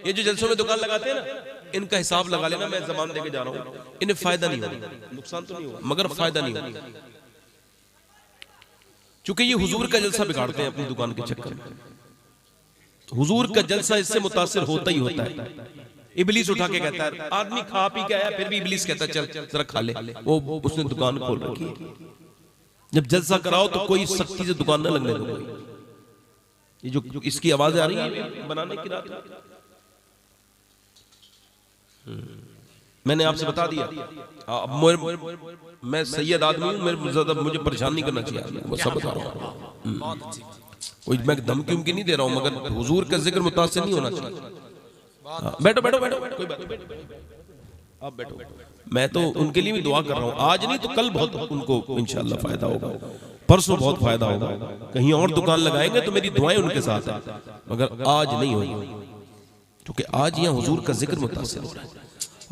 ये जो जलसों में दुकान लगाते हैं ना, इनका हिसाब लगा लेना, मैं जमान देके जा रहा हूं, इन्हें फायदा नहीं होगा, नुकसान तो नहीं होगा मगर फायदा नहीं होगा, क्योंकि ये हुजूर का जलसा बिगाड़ते हैं अपनी दुकान के चक्कर में। हुजूर का जलसा इससे मुतासिर होता ही होता है। इबलीस उठा के कहता है, आदमी खा पी के आया फिर भी इबलीस कहता है चल जरा खा ले, वो उसने दुकान खोल रखी है। जब जलसा कराओ तो कोई सख्ती से दुकान ना लगने दो। ये जो इसकी आवाज आ रही है बनाने की रात, मैंने आपसे बता दिया, मैं सैयद आदमी हूं, मुझे परेशान नहीं करना चाहिए, वो सब बता रहा हूं। कोई मैं धमकी उमकी नहीं दे रहा हूं, मगर हुजूर का जिक्र मुतासिर नहीं होना चाहिए। बैठो बैठो बैठो, कोई बात नहीं, आप बैठो। मैं तो उनके लिए भी दुआ कर रहा हूं, आज नहीं तो कल बहुत उनको इंशाअल्लाह फायदा होगा, परसों बहुत फायदा होगा। कहीं और दुकान लगाएंगे तो मेरी दुआएं उनके साथ है, मगर आज नहीं होगी, क्योंकि आज यहाँ हुजूर का जिक्र मुतासिर हो रहा है।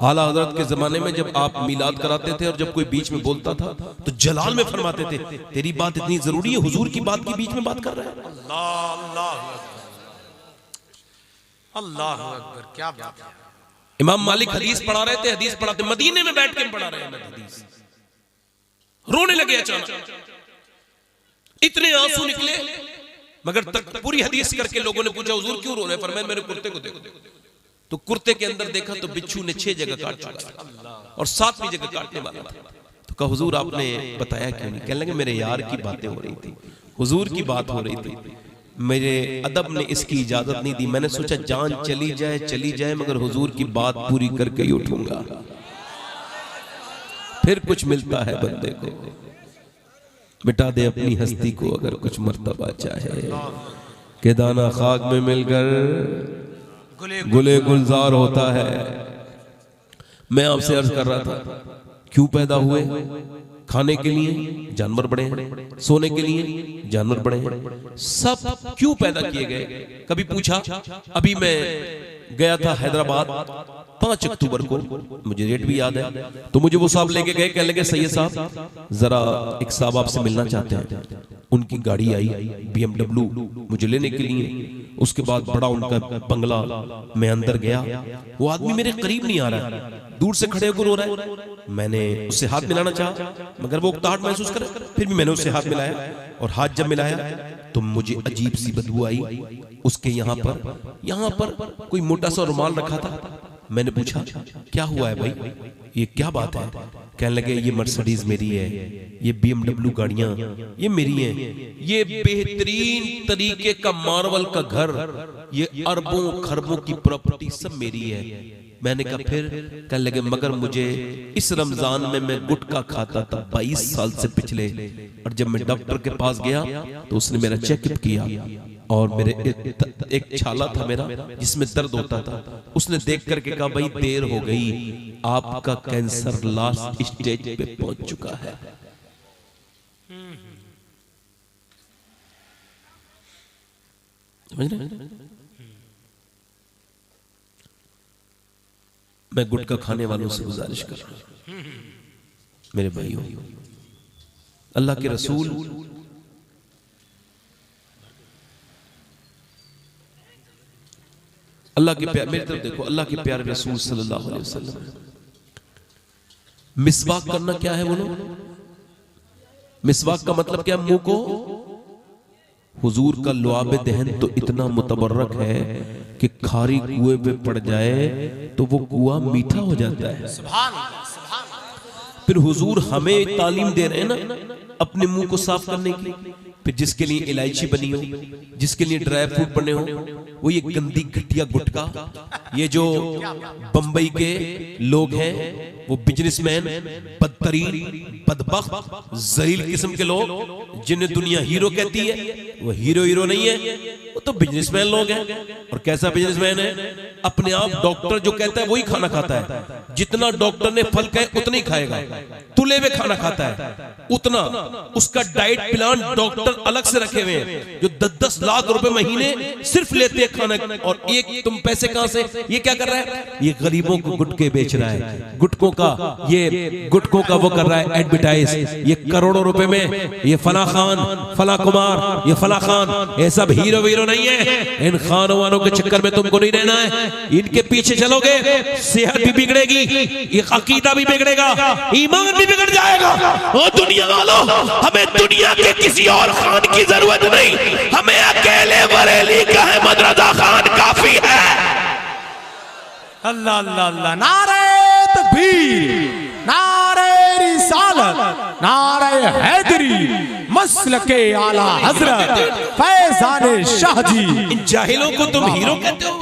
आला हजरत के जमाने में जब आप मिलाद कराते थे और जब कोई बीच में बोलता था तो जलाल में फरमाते थे, तेरी बात इतनी जरूरी है, हुजूर की बात के बीच में बात कर रहा है। अल्लाह अकबर, क्या बात है। इमाम मालिक हदीस पढ़ा रहे थे, हदीस पढ़ाते मदीने में बैठ के पढ़ा रहे हैं हदीस, रोने लगे अचानक, इतने आंसू निकले, मगर तक पूरी हदीस करके लोगों ने पूछा हुजूर क्यों रो रहे हैं? फरमाया मेरे कुर्ते को देखो, तो कुर्ते के अंदर देखा तो बिच्छू ने 6 जगह काट चुका था और 7वीं जगह काटने वाला था। तो कहा हुजूर आपने बताया क्यों नहीं? कहने लगे मेरे यार की बातें हो रही थी, हुजूर की बात हो रही थी, मेरे अदब ने इसकी इजाजत नहीं दी, मैंने सोचा जान चली जाए मगर हुजूर की बात पूरी करके ही उठूंगा, फिर कुछ मिलता है बंदे को। मिटा दे अपनी हस्ती को अगर कुछ मर्तबा चाहे, के दाना खाक में मिलकर गुले गुलजार होता है। मैं आपसे अर्ज कर रहा था, क्यों पैदा हुए? खाने के लिए जानवर बड़े हैं, सोने के लिए जानवर बड़े हैं, सब क्यों पैदा किए गए? कभी पूछा? अभी मैं गया था हैदराबाद 5 अक्टूबर को, मुझे डेट भी याद है, तो मुझे वो साहब लेके गए, कहने लगे सैयद साहब जरा एक साहब आपसे मिलना चाहते हैं। उनकी गाड़ी आई BMW मुझे लेने के लिए, उसके बाद बड़ा उनका बंगला, मैं अंदर गया, वो आदमी मेरे करीब नहीं आ रहा है, दूर से खड़े होकर रो रहा है। मैंने उससे हाथ मिलाना चाहा मगर वो उकताहट महसूस करे, फिर भी मैंने उससे हाथ मिलाया और हाथ जब मिलाया तो मुझे अजीब सी बदबू आई। उसके यहाँ पर कोई मोटा सा रुमाल रखा था। मैंने पूछा क्या हुआ है भाई, ये क्या बात है? कहने लगे ये मर्सिडीज मेरी है, ये BMW गाड़ियां ये मेरी हैं, ये बेहतरीन तरीके का मार्वल का घर, ये अरबों खरबों की प्रॉपर्टी सब मेरी है। मैंने कहा फिर? कहने लगे मगर मुझे इस रमजान में मैं गुटखा खाता था 22 साल से पिछले, और जब मैं डॉक्टर के पास गया तो उसने मेरा चेकअप किया और मेरे एक छाला था मेरा जिसमें दर्द होता था, उसने देख करके कहा भाई देर हो गई, आपका कैंसर लास्ट स्टेज पे पहुंच चुका है। मैं गुटखा खाने वालों से गुजारिश कर रहा हूं, मेरे भाइयों, अल्लाह के रसूल अल्लाह के प्यारे, मेरी तरफ देखो, अल्लाह के प्यारे रसूल सल्लल्लाहु अलैहि वसल्लम, मिसवाक करना क्या है बोलो? मिसवाक का मतलब क्या? मुंह को हुजूर का लुआब दहन तो इतना मुतबर्रक है कि खारी कुएं पे पड़ जाए तो वो कुआं मीठा हो जाता है। फिर हुजूर हमें तालीम दे रहे हैं ना अपने मुंह को साफ करने की। फिर जिसके लिए इलायची बनी हो, जिसके लिए ड्राई फ्रूट बने हो, वो ये गंदी घटिया गुटखा, ये जो बंबई के लोग हैं वो बिजनेसमैन, बदतरीन, बदबख्त, जलील किस्म के लोग जिन्हें दुनिया हीरो कहती है, वो हीरो नहीं है, वो तो बिजनेसमैन लोग हैं। और कैसा बिजनेसमैन है? अपने आप डॉक्टर जो कहता है वही खाना खाता है, जितना डॉक्टर ने फल कहे उतना ही खाएगा, तुले हुए खाना खाता है उतना उसका डाइट प्लान डॉक्टर अलग से रखे हुए हैं जो 10-10 लाख रुपए महीने सिर्फ लेते हैं खाना। और एक तुम पैसे कहां से, ये क्या कर रहा है, ये गरीबों को गुटके बेच रहा है, गुटकों का वो कर रहा है एडवर्टाइज, ये करोड़ों रुपए में ये फला खान फला कुमार ये फला खान, ये सब हीरो वीरो नहीं है। इन खानों वालों के चक्कर में तुमको नहीं रहना है, इनके पीछे चलोगे सेहत भी बिगड़ेगी, ये अकीदा भी बिगड़ेगा, ईमान भी बिगड़ जाएगा। और दुनिया वालों, हमें दुनिया के किसी और खान की जरूरत नहीं, हमें अकेले बरेली का अहमद रजा खान काफी है। अल्लाह अल्लाह अल्लाह, नारे तकबीर, नारे रिसालत, नारे हैदरी, मसलके आला हजरत फैजान शाह जी। इन जाहिलों को तुम हीरो कहते हो,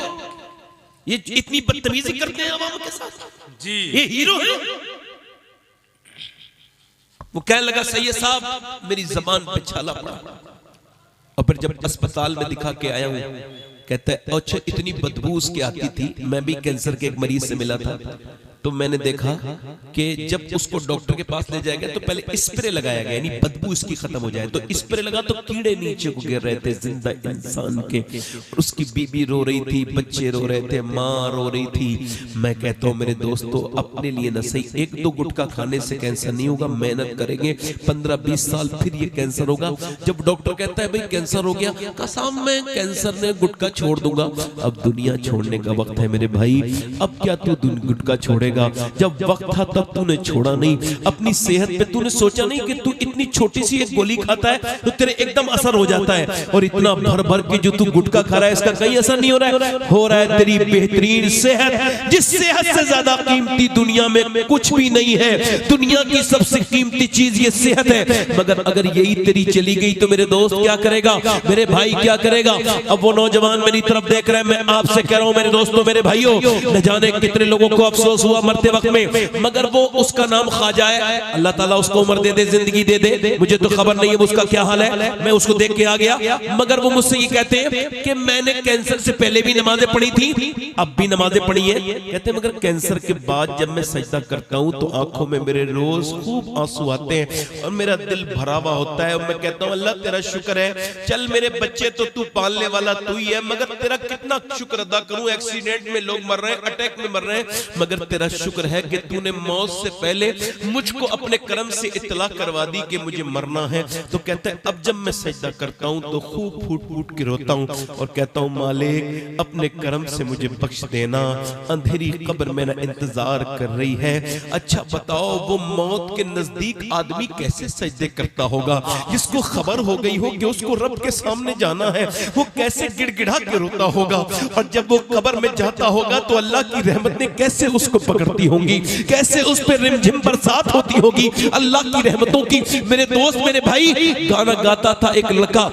ये इतनी बदतमीजी करते हैं अवाम के साथ जी, ये हीरो है। वो कहने लगा सैयद साहब मेरी जबान पे छाला पड़ा, और फिर जब अस्पताल में दिखा के आया हूं, कहता है अच्छा इतनी बदबू उसकी आती थी, मैं भी कैंसर के एक मरीज से मिला था, तो मैंने देखा कि जब उसको डॉक्टर के पास ले जाया गया तो पहले स्प्रे लगाया गया, यानी बदबू इसकी खत्म हो जाए, तो स्प्रे लगा तो कीड़े नीचे को गिर रहे थे जिंदा इंसान के, और उसकी बीबी रो रही थी, बच्चे रो रहे थे, माँ रो रही थी। मैं कहता हूँ मेरे दोस्तों, अपने लिए न सही 1-2 गुटखा खाने से कैंसर नहीं होगा, मेहनत करेंगे 15-20 साल फिर ये कैंसर होगा। जब डॉक्टर कहता है भाई कैंसर हो गया, कसम मैं कैंसर ने गुटखा छोड़ दूंगा। अब दुनिया छोड़ने का वक्त है मेरे भाई, अब क्या तू गुटखा छोड़ेगा, जब वक्त था तब तूने छोड़ा नहीं। अपनी सेहत पे तूने सोचा नहीं कि तू इतनी छोटी सी एक गोली खाता है तो तेरे एकदम असर हो जाता है, और इतना भर भर के जो तू गुटखा खा रहा है इसका कहीं असर नहीं हो रहा है। हो रहा है तेरी बेहतरीन सेहत, जिस सेहत से ज्यादा कीमती दुनिया में कुछ भी नहीं है। दुनिया की सबसे कीमती चीज ये सेहत है, मगर अगर यही तेरी चली गई तो मेरे दोस्त क्या करेगा, मेरे भाई क्या करेगा। अब वो नौजवान मेरी तरफ देख रहे हैं, मैं आपसे कह रहा हूं मेरे दोस्तों मेरे भाइयों, न जाने कितने लोगों को अफसोस हुआ मरते वक्त में, मगर वो उसका नाम ख्वाजा है, अल्लाह ताला उसको उम्र दे दे, जिंदगी दे दे, मुझे तो खबर नहीं है वो उसका क्या हाल है, मैं उसको देख के आ गया। मगर वो मुझसे ये कहते हैं कि मैंने कैंसर से पहले भी नमाजें पढ़ी थी, अब भी नमाजें पढ़ी हैं, कहते हैं मगर कैंसर के बाद जब मैं सजदा करता हूं तो आंखों में मेरे रोज खूब आंसू आते हैं और मेरा दिल भरा हुआ होता है, और मैं कहता हूं अल्लाह तेरा शुक्र है, चल मेरे बच्चे तो तू पालने वाला तू ही है, मगर तेरा कितना शुक्र अदा करूं, एक्सीडेंट में लोग मर रहे हैं, अटैक में मर रहे हैं, मगर तेरा शुक्र है कि तूने मौत से पहले मुझको अपने कर्म से इत्तला करवा दी कि मुझे मरना है। तो कहता है अब जब मैं सजदा करता हूं तो खूब फूट फूट के रोता हूं और कहता हूं मालिक अपने कर्म से मुझे बख्श देना, अंधेरी कब्र मेरा इंतजार कर रही है। अच्छा बताओ वो मौत के नजदीक आदमी कैसे सजदे करता होगा, जिसको खबर हो गई हो कि उसको रब के सामने जाना है, वो कैसे गिड़गिड़ा के रोता होगा, और जब वो कब्र में जाता होगा तो अल्लाह की रहमतें कैसे उसको पकड़ती होंगी, कैसे उस पर रिमझिम बरसात होती होगी अल्लाह की रहमतों की। मेरे दोस्त मेरे भाई, गाना गाता था एक लड़का,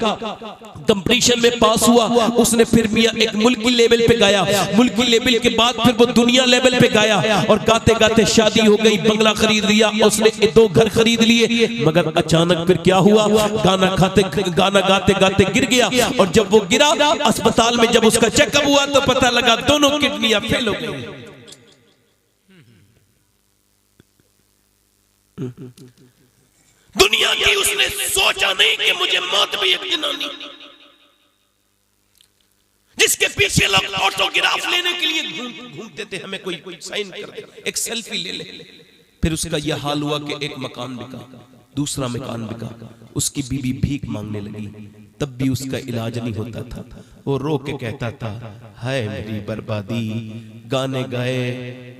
कंपटीशन में पास हुआ, उसने फिर मियां एक मुल्की लेवल पे गाया, मुल्की लेवल के बाद फिर वो दुनिया लेवल पे गाया, और गाते गाते शादी हो गई, बंगला खरीद लिया, उसने 2 घर खरीद लिए। मगर अचानक फिर क्या हुआ, गाना गाते गाते गिर गया, और जब वो गिरा अस्पताल में जब उसका चेकअप हुआ तो पता लगा दोनों किडनियां फेल हो गई। दुनिया की उसने सोचा नहीं कि मुझे मौत भी एक दिन आनी, जिसके पीछे लोग ऑटोग्राफ लेने के लिए घूमते थे, हमें कोई साइन कर दे, एक सेल्फी ले ले। फिर उसका यह हाल हुआ कि एक मकान बिका, दूसरा मकान बिका, उसकी बीवी भीख मांगने लगी, तब भी उसका इलाज नहीं होता था। वो रो के कहता था हाय मेरी बर्बादी, गाने गाए,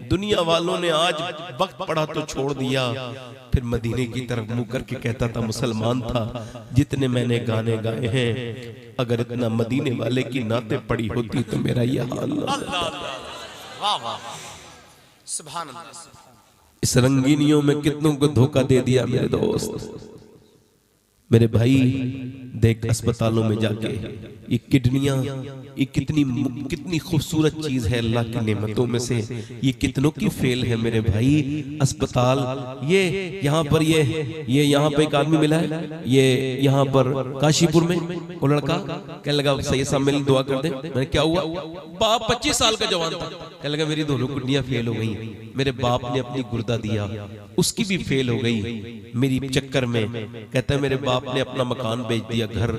दुनिया वालों ने आज वक्त पड़ा तो छोड़ दिया। फिर मदीने की तरफ मुंह करके कहता था मुसलमान था, जितने मैंने गाने गाए हैं, अगर इतना मदीने वाले की नाते पड़ी होती तो मेरा यह हाल ना होता। सुभान अल्लाह। इस रंगीनियों में कितनों को धोखा दे दिया मेरे दोस्त मेरे भाई। देख अस्पतालों में जाके ये किडनियां, ये कितनी खूबसूरत चीज है अल्लाह की नेमतों में से, ये कितनों की फेल है मेरे भाई। अस्पताल ये यहाँ पर ये यहाँ पे एक आदमी मिला है, ये यहाँ पर काशीपुर में, वो लड़का कहने लगा सही साहब मेरी दुआ कर दे। मैंने क्या हुआ? बाप 25 साल का जवान था, कहने लगा मेरी दोनों किडनियां फेल हो गई, मेरे बाप ने अपनी गुर्दा दिया उसकी भी फेल हो गई मेरी चक्कर में। कहता है मेरे बाप ने अपना मकान बेच दिया, घर,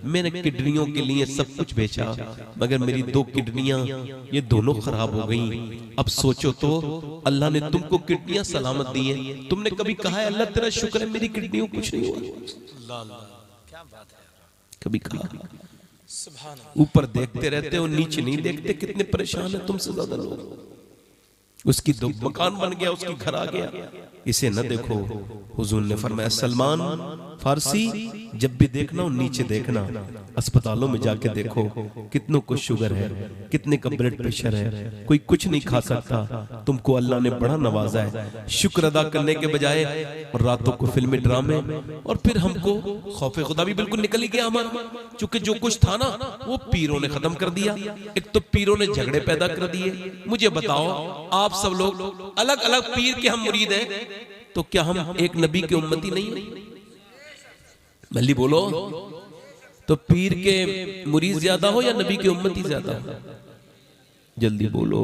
मैंने किडनियों के लिए सब कुछ बेचा, मगर मेरी 2 किडनियां ये दोनों खराब हो गई। अब सोचो तो अल्लाह ने तुमको किडनियां सलामत दी है, तुमने कभी कहा है अल्लाह तेरा शुक्र है मेरी किडनियों कुछ नहीं हुआ? क्या बात है, कभी कहा? सुभान अल्लाह। ऊपर देखते रहते हो, नीचे नहीं देखते। कितने परेशान है तुमसे ज्यादा लोग। उसकी 2 मकान बन गया, उसकी घर आ गया, इसे न देखो। हुजूर ने फरमाया सलमान फारसी जब भी देखना हो नीचे देखना, अस्पतालों में जाके देखो कितनों को शुगर है, कितने का ब्लड प्रेशर है, कोई कुछ नहीं खा सकता। तुमको अल्लाह ने बड़ा नवाजा है, शुक्र अदा करने के बजाय रातों को फिल्मी ड्रामे, और फिर हमको खौफे खुदा भी बिल्कुल निकल ही गया हमारा, क्योंकि जो कुछ था ना वो पीरों ने खत्म कर दिया। एक तो पीरों ने झगड़े पैदा कर दिए। मुझे बताओ आप सब लोग अलग अलग पीर के हम मुरीद हैं, तो क्या हम एक नबी के उम्मती नहीं है? भली बोलो, तो पीर के मुरीद ज्यादा हो या नबी के उम्मती ज्यादा हो? जल्दी बोलो।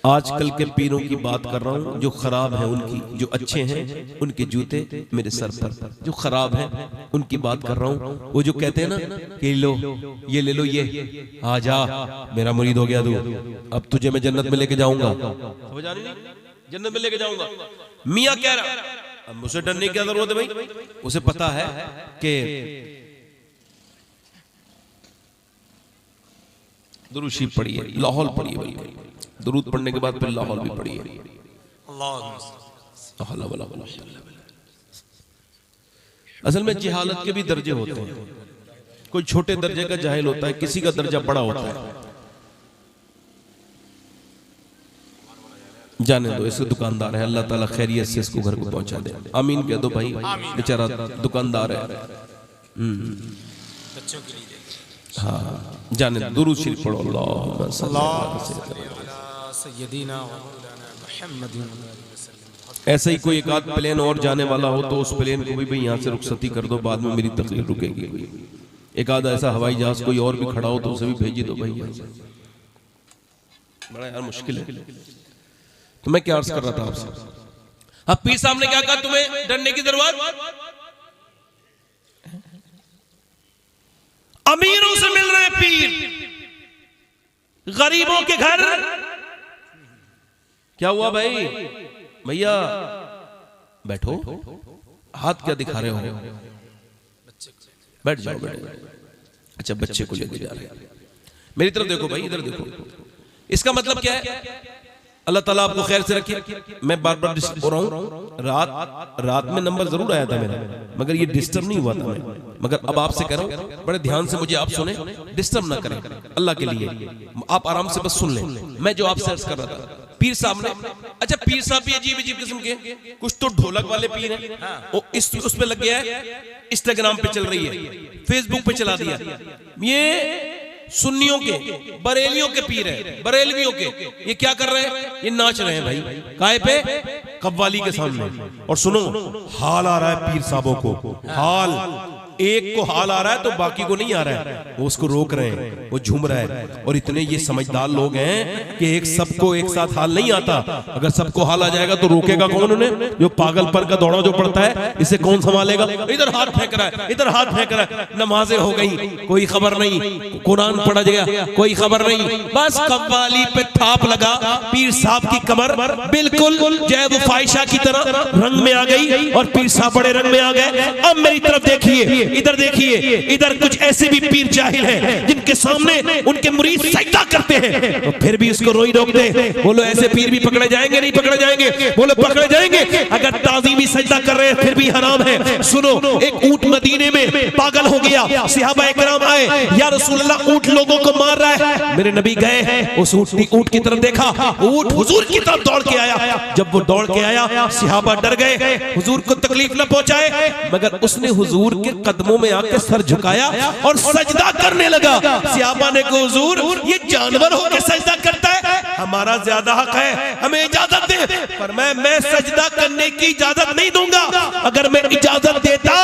आजकल के पीरों की बात कर रहा हूं, जो खराब है उनकी, जो अच्छे हैं उनके जूते मेरे सर पर, जो खराब है उनकी बात कर रहा हूं। वो जो कहते हैं ना कि लो ये ले लो, ये आ जा मेरा मुरीद हो गया तू, अब तुझे मैं जन्नत में लेके जाऊंगा, समझ आ रही नहीं? जन्नत में लेके जाऊंगा। मियां कह रहा, अब मुझसे डरने की क्या जरूरत है भाई? उसे पता है कि दुरूद शरीफ पढ़ी है, लाहौल पढ़ी है, दुरूद पढ़ने के बाद फिर लाहौल भी पढ़ी है। असल में जहालत के भी दर्जे होते हैं, कोई छोटे दर्जे का जाहिल होता है, किसी का दर्जा बड़ा होता है। जाने दो, इसको दुकानदार है, अल्लाह ताला खैरियत से इसको घर को पहुंचा दे। आमीन कह दो भाई, बेचारा दुकानदार है। बच्चों के लिए हाँ, जाने दो, दुरूद शरीफ पढ़ो। अल्लाह सय्यदीना ऐसा ही कोई एक आध प्लेन और जाने वाला हो तो उस प्लेन को भी भाई यहाँ से रुखसती कर दो, बाद में मेरी तकलीफ रुकेगी। एक आध ऐसा हवाई जहाज कोई और भी खड़ा हो तो उसे भी भेजी दो भाई। बड़ा यार मुश्किल है। तो मैं क्या अर्ज कर रहा था आपसे? अब पीर साहब ने क्या कहा, तुम्हें डरने की जरूरत? अमीरों से मिल रहे पीर, गरीबों के घर। क्या हुआ भाई? भैया बैठो, हाथ क्या दिखा रहे हो? बैठ जाओ, बैठ जाओ। अच्छा, बच्चे को लेके जा रहे हैं। मेरी तरफ देखो भाई, इधर देखो। इसका मतलब क्या है? अल्लाह ताला आपको खैर से रखे। मैं बार बार डिस्टर्ब हो रहा हूँ। रात में नंबर जरूर आया था मेरा, मगर ये डिस्टर्ब नहीं हुआ था मैं। मगर अब आपसे कह रहा हूँ, बड़े ध्यान से मुझे आप सुने, डिस्टर्ब ना करें अल्लाह के लिए। आप आराम से बस सुन लें। मैं जो आपसे अर्ज कर रहा था, पीर साहब ने, अच्छा पीर साहब भी अजीब अजीब किस्म के, कुछ तो ढोलक वाले पीर हैं, वो उस पे लग गया है, इंस्टाग्राम पे चल रही है, फेसबुक पे चला दिया। ये सुन्नियों के, बरेलियों के पीर है, बरेलवियों के। ये क्या कर रहे हैं? ये नाच रहे हैं भाई, काहे पे? कव्वाली के सामने। और सुनो, हाल आ रहा है पीर साहबों को, हाल एक को हाल आ रहा है तो बाकी को नहीं आ रहा है, वो उसको रोक रहे हैं, वो झूम रहा है। और इतने ये समझदार लोग हैं कि एक सबको एक साथ हाल नहीं आता। अगर सबको हाल आ जाएगा तो रोकेगा कौन उन्हें? जो पागलपन का दौड़ा जो पड़ता है, इसे कौन संभालेगा? इधर हाथ फेंक रहा है, इधर हाथ फेंक रहा है। नमाजें हो गई, कोई खबर नहीं, कुरान पढ़ा गया, कोई खबर नहीं, बस कव्वाली पे थाप लगा। पीर साहब की कमर बिल्कुल जैब फाइशा की तरह रंग में आ गई और पीर साहब बड़े रंग में आ गए। अब मेरी तरफ देखिए, इधर देखिए, इधर कुछ ऐसे भी पीर जाहिल हैं जिनके सामने उनके मुरीद सजदा करते हैं, तो फिर भी उसको रोई रोक दे। बोलो ऐसे पीर भी पकड़े जाएंगे? नहीं पकड़े जाएंगे? बोलो पकड़े जाएंगे। अगर ताज़ीमी सजदा कर रहे हैं फिर भी हराम है। सुनो, एक ऊंट मदीने में पागल हो गया, सहाबा इकराम आए, या रसूलल्लाह ऊंट लोगों को मार रहा है। मेरे नबी गए, उस ऊंट की तरफ देखा, ऊंट हुजूर की तरफ दौड़ के आया। जब वो दौड़ के आया, सहाबा डर गए, हुजूर को तकलीफ न पहुंचाए, मगर उसने हुजूर के कदमों में आके सर झुकाया और सजदा करने लगा। सहाबा ने कहा हुजूर ये जानवर होकर सजदा करता है, हमारा ज्यादा हक है, हमें इजाजत दे। पर मैं सजदा करने की इजाजत नहीं दूंगा। अगर मैं इजाजत देता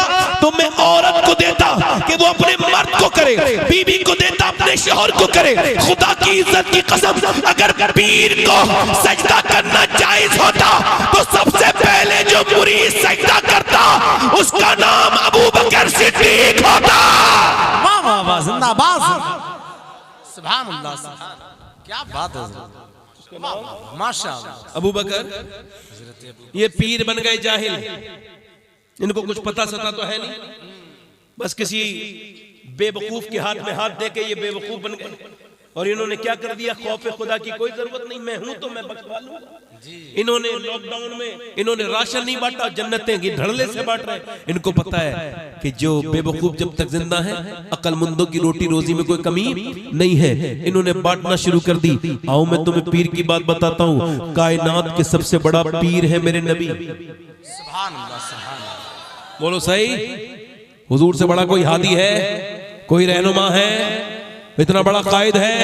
तो मैं औरत को देता कि वो अपने मर्द को करे, बीवी को देता अपने शौहर को करे। खुदा की इज्जत की कसम, अगर पीर को सजदा करना जायज होता तो सबसे पहले जो मुरीद सजदा करता उसका नाम अबू बकर सिद्दीक होता। वाह वाह वाह, जिंदाबाद, सुभान अल्लाह, क्या बात है, माशाअल्लाह। अबू बकर ये पीर बन गए जाहिल, इनको कुछ पता सता तो है नहीं, बस किसी बेवकूफ के हाथ में हाथ दे के ये बेवकूफ बन गए। और इन्होंने क्या कर दिया, खौफ खुदा की कोई जरूरत नहीं, मैं हूं तो मैं बख्शवा लूंगा। इन्होंने लॉकडाउन में इन्होंने राशन नहीं बांटा, जन्नतें की धड़ल्ले से बांट रहे। इनको पता है कि जो बेवकूफ जब तक जिंदा है, अक्लमंदों की रोटी रोजी में कोई कमी नहीं है। इन्होंने बांटना शुरू कर दी। आओ मैं तुम्हें पीर की बात बताता हूँ। कायनात के सबसे बड़ा पीर है मेरे नबी। सुभान अल्लाह, सुभान अल्लाह। बोलो सही, हुजूर से बड़ा कोई हादी है, कोई रहनुमा है, इतना बड़ा कायद है,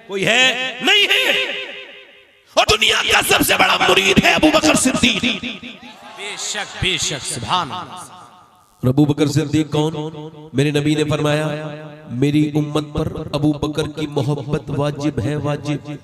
कोई है नहीं है। और दुनिया का सबसे बड़ा मुरीद है अबू बकर सिद्दीक। बेशक बेशक, सुभान अल्लाह। अबू बकर सिद्दीक कौन? मेरे नबी ने फरमाया मेरी उम्मत पर अबू बकर की मोहब्बत वाजिब है, वाजिब।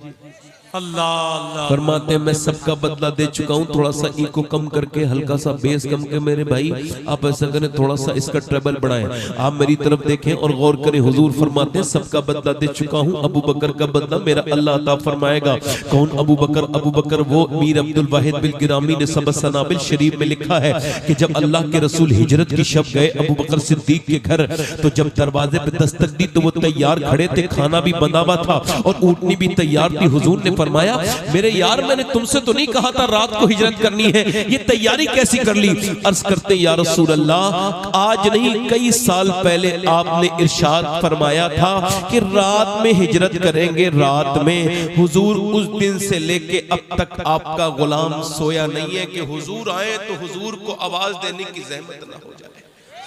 अल्लाह अल्लाह। फरमाते मैं सबका बदला दे चुका हूँ, थोड़ा सा इको कम करके, हल्का सा बेस कम के मेरे भाई आप ऐसा करें, थोड़ा सा इसका ट्रेबल बढ़ाएं। आप मेरी तरफ देखें और गौर करें। हुजूर फरमाते हैं सबका बदला दे चुका हूँ, अबू बकर का बदला मेरा अल्लाह अता फरमाएगा। कौन अबू बकर? अबू बकर वो मीर अब्दुल वाहिद बिल गिरामी ने सबस सनाबिल शरीफ में लिखा है कि जब अल्लाह के रसूल हिजरत की शब गए अबू बकर सिद्दीक के घर, तो जब दरवाजे पे दस्तक दी तो वो तैयार खड़े थे, खाना भी बना हुआ था और ऊँटनी भी तैयार थी। हुजूर ने फरमाया मेरे यार मैंने तुमसे तो नहीं कहा था रात को हिजरत करनी है, ये तैयारी कैसी कर ली? अर्ज करते या रसूल अल्लाह, आज नहीं कई साल पहले आपने इरशाद फरमाया था कि रात में हिजरत करेंगे, रात में। हुजूर उस दिन से लेके अब तक आपका गुलाम सोया नहीं है कि हुजूर आए तो हुजूर को आवाज देने की जहमत ना हो जाए।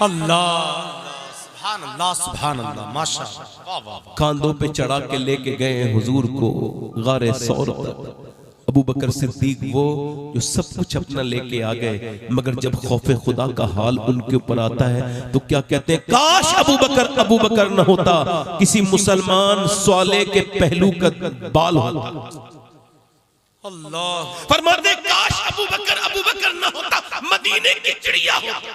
अल्लाह, सुभान अल्लाह, सुभान अल्लाह, माशाअल्लाह, वाह वाह। कांधों पे चढ़ा के लेके गए हुजूर को गारे सौर तक। अबू बकर सिद्दीक वो जो सब कुछ अपना लेके आ गए, मगर जब खौफे खुदा का हाल उनके ऊपर आता है तो क्या कहते हैं, काश अबू बकर न होता, किसी मुसलमान स्वाले के पहलू का बाल होता। अल्लाह। फरमाते काश अबू बकर न होता, मदीने की चिड़िया होता।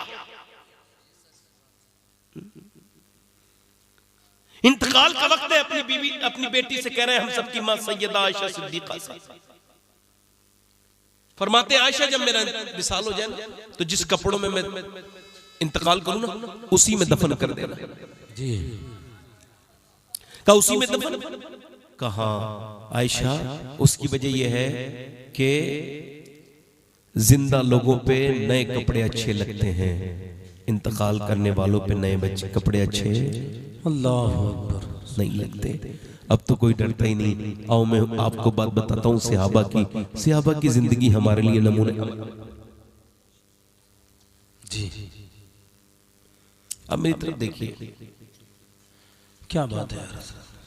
इंतकाल का वक्त है, अपनी बीवी अपनी बेटी से कह रहे हैं हम सबकी मां सैयदा आयशा सिद्दीका से। फरमाते आयशा जब मेरा विसाल हो जाए तो जिस कपड़ों में मैं इंतकाल करूं ना उसी में दफन कर देना। जी। कहा उसी में दफन? कहा आयशा उसकी वजह यह है कि जिंदा लोगों पे नए कपड़े अच्छे लगते हैं, इंतकाल करने वालों पे नए कपड़े अच्छे अल्लाह अकबर नहीं लगते। अब तो कोई डरता ही नहीं। आओ मैं आपको बात बताता हूँ सहाबा की जिंदगी हमारे लिए नमूने। जी। अब मेरी तरफ देखिए, क्या बात है यार,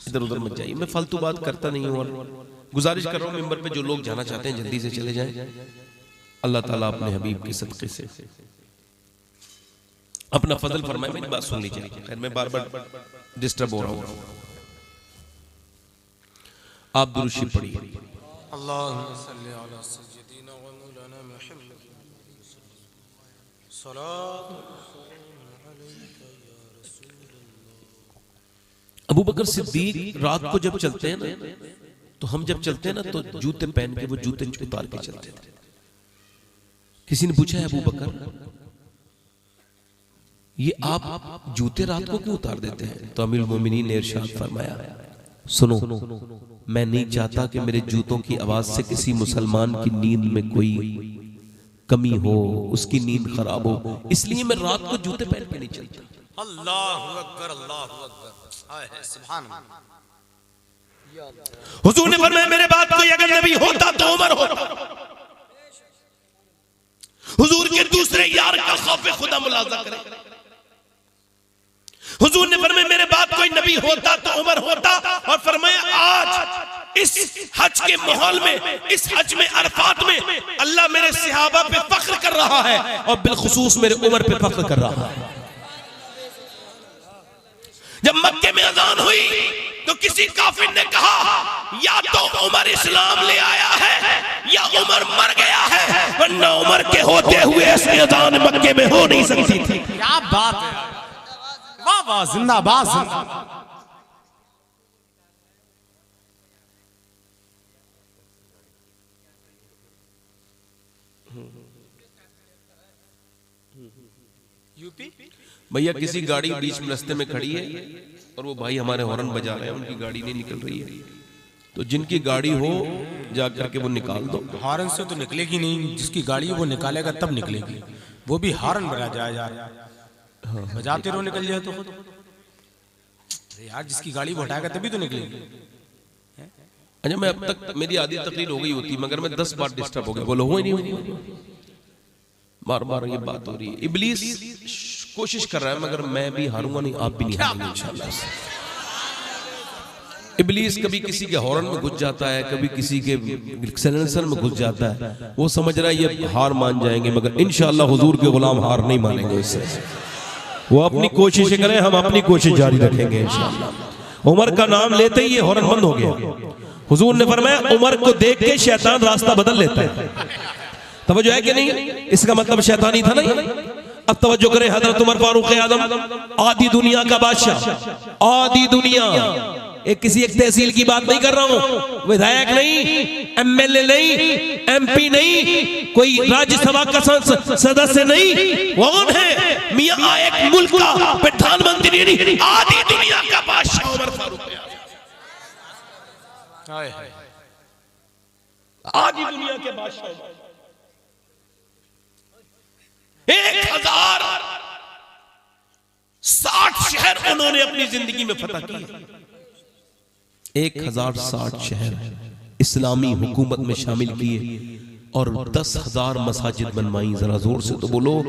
इधर उधर मत जाइए। मैं फालतू बात करता नहीं हूँ और गुजारिश कर रहा हूँ मिंबर पे जो लोग जाना चाहते हैं जल्दी से चले जाएं। अल्लाह ताला अपने हबीब के सदक़े से अपना फजल फरमाए। मेरी बात सुन लीजिए, खैर मैं बार बार डिस्टर्ब हो रहा हूँ। आप दुरूद पढ़िए। अल्लाहुम्मा सल्ली अला सय्यिदिना व मौलाना मुहम्मद सल्लल्लाहु अलैहि अबू बकर सिद्दीक रात को जब चलते हैं ना, तो हम जब चलते हैं ना तो जूते पहन के वो जूते उतार के चलते थे। किसी ने पूछा है अबू बकर ये आप जूते रात को क्यों उतार देते हैं? तो अमीरुल मोमिनीन ने इरशाद फरमाया सुनो, मैं नहीं चाहता कि मेरे जूतों की आवाज से किसी मुसलमान की नींद में कोई कमी हो, उसकी नींद खराब हो, इसलिए मैं रात को जूते पहन के नहीं चलता। अल्लाहु अकबर, अल्लाहु अकबर, सुभान अल्लाह। हुजूर ने फरमाया मेरे बाद कोई अगर नबी होता तो उमर होता। हुजूर के दूसरे यार का खौफ खुदा मुलाजा करे। हुजूर ने फरमाया मेरे बाद कोई नबी होता तो उमर होता, और फरमाया आज इस हज के माहौल में, इस हज में अरफात में अल्लाह मेरे सहाबा पे फख्र कर रहा है और बिलखुसूस मेरे उमर पे फख्र कर रहा है। जब मक्के में अजान हुई तो किसी काफिर ने कहा या तो उमर इस्लाम ले आया है या उमर मर गया है, वरना उमर के होते हुए ऐसी अजान मक्के में हो नहीं सकती थी। क्या बात है, वाह वाह, जिंदाबाद जिंदाबाद। यूपी भैया किसी गाड़ी बीच में रास्ते में खड़ी है और वो भाई हमारे हॉर्न बजा रहे हैं, उनकी गाड़ी नहीं निकल रही है, तो जिनकी गाड़ी हो जाकर के वो निकाल दो। हॉर्न से तो निकलेगी नहीं, जिसकी गाड़ी है वो निकालेगा तब निकलेगी, वो भी हॉर्न बजा जाए जा रहा है, बजाते रहो निकल जाए तो खुद। अरे यार जिसकी गाड़ी वो हटाएगा तभी तो निकलेगी। अच्छा मैं अब तक मेरी आधी तकलीफ हो गई होती मगर मैं 10 बार डिस्टर्ब हो गया, बोलो हो ही नहीं हो, बार बार ये बात हो रही है। इब्लीस कोशिश कर रहा है मगर मैं भी हारूंगा नहीं, आप भी नहीं हारेंगे इंशाल्लाह। इब्लीस कभी किसी के हॉर्न में घुस जाता है, कभी किसी के साइलेंसर में घुस जाता है, वो समझ रहा है ये हार मान जाएंगे, मगर इंशाल्लाह हुजूर के गुलाम हार नहीं मानेंगे इससे। वो अपनी कोशिशें करें, हम अपनी कोशिश जारी रखेंगे इंशाल्लाह। उमर का नाम लेते ही ये हॉर्न बंद हो गया। हुजूर ने फरमाया उमर को देख के शैतान रास्ता बदल लेता है। तवज्जो है कि नहीं? इसका मतलब शैतानी था नहीं। अब तवज्जो करें, हजरत उमर फारूक आजम आधी दुनिया का बादशाह, आधी दुनिया, एक किसी एक तहसील की बात नहीं कर रहा हूं, विधायक नहीं, एमएलए नहीं, एमपी नहीं, कोई राज्यसभा का सदस्य नहीं, कौन है? मियां एक मुल्क का प्रधानमंत्री नहीं, आधी दुनिया का बादशाह उमर फारूक आजम, आधी दुनिया के बादशाह। 1060 शहर उन्होंने अपनी जिंदगी में फतह किए। 1060 शहर इस्लामी हुकूमत में शामिल किए और 10,000 मसाजिद बनवाई। जरा जोर से तो बोलो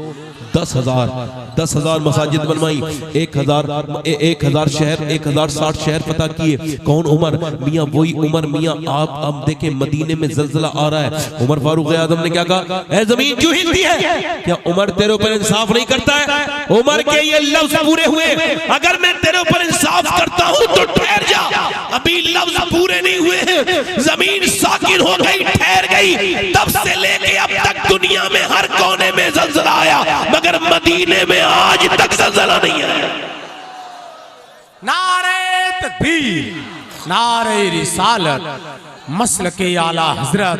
10,000 मसाजिद बनवाई। 1,000 शहर, 1060 शहर पता किए। कौन? उमर। मियाँ वही उमर। मियाँ आप अब देखें मदीने में जलजला आ रहा है, उमर फारूक आजम ने क्या कहा? ऐ जमीन क्यों हिलती है? क्या उमर तेरे ऊपर इंसाफ नहीं करता है? उमर के ये लफ्ज पूरे हुए, अगर मैं तेरे ऊपर इंसाफ करता हूँ तो ठहर जा, अभी लफ्ज पूरे नहीं हुए हैं। जमीन साकिन हो गई, ठहर गई, तब से लेके अब तक दुनिया में हर कोने में ज़लज़ला आया, मगर मदीने में आज तक ज़लज़ला नहीं आया। नारे तकबीर, नारे रिसालत, मसलके आला हजरत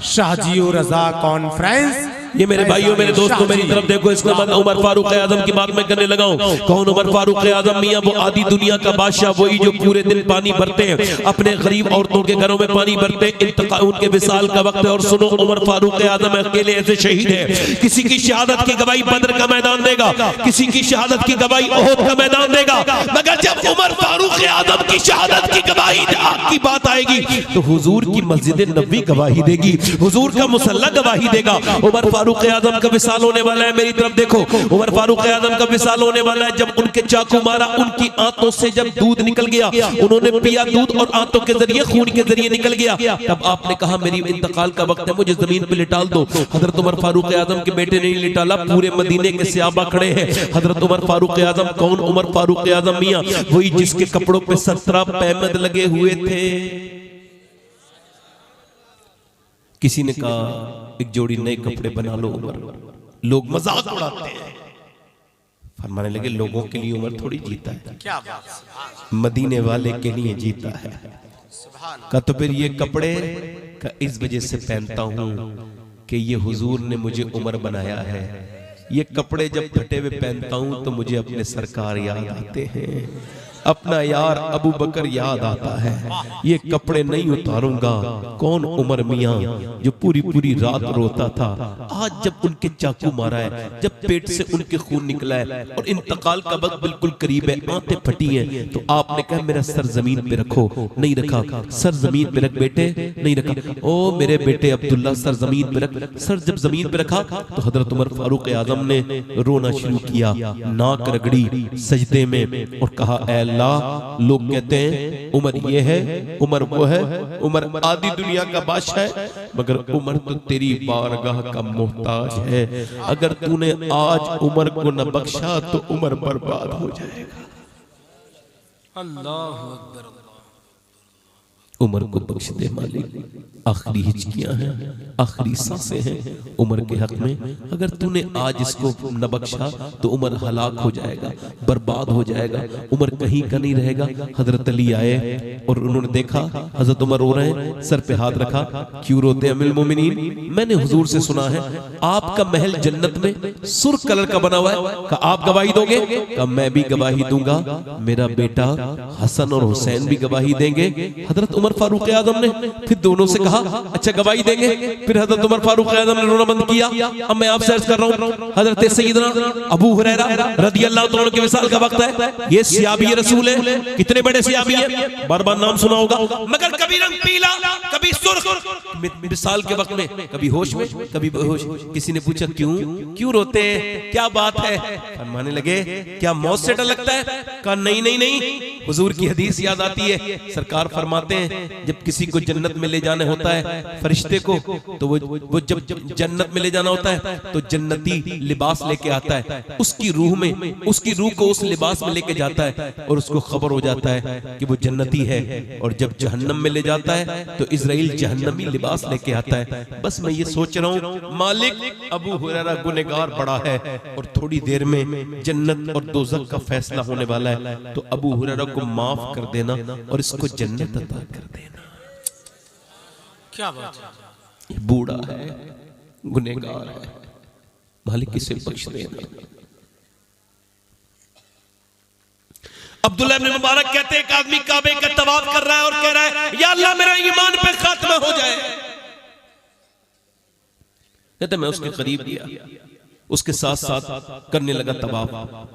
शाहजी रजा कॉन्फ्रेंस। ये मेरे भाइयों, मेरे दोस्तों, मेरी तरफ देखो। इसको मैं उमर फारूक आजम की बात मैं करने लगा हूं। कौन उमर फारूक आजम? मियां वो आधी दुनिया का बादशाह, वही जो पूरे दिन पानी भरते हैं, अपने गरीब औरतों के घरों में पानी भरते हैं। उनके विसाल का वक्त है और सुनो, उमर फारूक आजम अकेले ऐसे शहीद है। किसी की शहादत की गवाही बद्र का मैदान देगा, किसी की शहादत की गवाही ओहद का मैदान देगा, मगर जब उमर फारूक आजम की शहादत की गवाही की बात आएगी तो हुजूर की मस्जिद नबवी गवाही देगी, हुजूर का मुसल्ला गवाही देगा। उमर फारूक आजम का विसाल होने वाला है। मेरी तरफ देखो, उमर फारूक आजम का विसाल होने वाला है। जब उनके चाकू मारा, उनकी आंतों से जब दूध निकल गया, उन्होंने पिया दूध और आंतों के जरिए, खून के जरिए निकल गया। तब आपने कहा मेरी इंतकाल का वक्त है, मुझे जमीन पे लिटाल दो। हजरत उमर फारूक आजम के बेटे ने लिटाला, पूरे मदीने के सहाबा खड़े हैं। हजरत उमर फारूक आजम कौन? उमर फारूक आजम मियां वही जिसके कपड़ों पे 17 पैमद लगे हुए थे। किसी ने कहा एक जोड़ी नए कपड़े बना लो उमर, लोग मजाक उड़ाते हैं। फरमाने लगे लोगों के लिए उमर थोड़ी जीता है, क्या बात, मदीने वाले के लिए जीता है। का तो फिर ये कपड़े का इस वजह से पहनता हूं कि ये हुजूर ने मुझे उमर बनाया है। ये कपड़े जब फटे हुए पहनता हूं तो मुझे अपने सरकार याद आते हैं। अपना यार अबू बकर याद आता है। ये कपड़े नहीं उतारूंगा। कौन उमर मियाँ जो पूरी पूरी रात रोता था। आज जब उनके चाकू मारा है, जब पेट से उनके खून निकला है और इंतकाल का वक्त बिल्कुल करीब है, आंखें फटी हैं, तो आपने कहा मेरा सर जमीन पे रखो, नहीं रखा। सर जमीन पे रख बेटे, नहीं रखा। ओ मेरे बेटे अब्दुल्ला सर जमीन पे रख। सर जब जमीन पे रखा तो हजरत उमर फारूक आजम ने रोना शुरू किया, नाक रगड़ी सजदे में और कहा ऐ अल्लाह, लोग कहते हैं उमर ये है, उमर वो है, उमर आधी दुनिया का बादशाह है, मगर उमर तो तेरी बारगाह का मोहताज है। अगर तूने आज उमर को न बख्शा तो उमर बर्बाद हो जाएगा। अल्लाह अकबर। उमर को बख्श दे मालिक। आखिरी हिचकियां हैं, आखिरी सांसें हैं उमर के हक में। अगर तूने आज इसको न बख्शा तो उमर हलाक हो जाएगा, बर्बाद हो जाएगा, उमर कहीं का नहीं रहेगा। हजरत अली आए और उन्होंने देखा हजरत उमर रो रहे हैं, सर पे हाथ रखा। क्यों रोते अमीरुल मोमिनीन? मैंने हुजूर से सुना है आपका महल जन्नत में सुर्ख कलर का बना हुआ है। कहा आप गवाही दोगे? कहा मैं भी गवाही दूंगा, मेरा बेटा हसन और हुसैन भी गवाही देंगे। हजरत उमर फारूक आजम ने फिर दोनों से कहा अच्छा गवाही देंगे। फिर हजरत उमर फारूक आजम ने रोना बंद किया। अब मैं आपसे अर्ज कर रहा हूं, हजरत सैयदना अबू हुरैरा रदियल्लाहु तआला के विसाल का वक्त है। ये सियाबी रसूल है, कितने बड़े सियाबी हैं, बार बार नाम सुना होगा, मगर कभी रंग पीला, कभी सुर्ख, विसाल के वक्त में कभी होश में, कभी बेहोश। किसी ने पूछा क्यों रोते हैं, क्या बात है? फरमाने लगे क्या मौत से डर लगता है? कहा नहीं नहीं नहीं, हुजूर की हदीस याद आती है। सरकार फरमाते हैं जब किसी को जन्नत में ले जाना होता है फरिश्ते को, तो वो जब जन्नत में ले जाना होता है तो जन्नती लिबास लेके आता है, उसकी रूह में, उसकी रूह को उस लिबास में लेके जाता है और उसको खबर हो जाता है कि वो जन्नती है। और जब जहन्नम में ले जाता है तो इजराइल जहन्नमी लिबास लेके आता है। बस मैं ये सोच रहा हूँ मालिक अबू हुरैरा गुनहगार बड़ा है और थोड़ी देर में जन्नत और दोज़ख का फैसला होने वाला है, तो अबू हुरैरा को माफ कर देना और इसको जन्नत अता कर देना। क्या बात है? ये बूढ़ा है, गुनहगार है, मालिक इसे बख्श देना। अब्दुल्लाह इब्न मुबारक कहते हैं एक आदमी काबे का तवाफ कर रहा है और कह रहा है या अल्लाह मेरा ईमान पे खात्मा हो जाए। कहते मैं उसके करीब गया, उसके साथ साथ करने लगा तवाफ।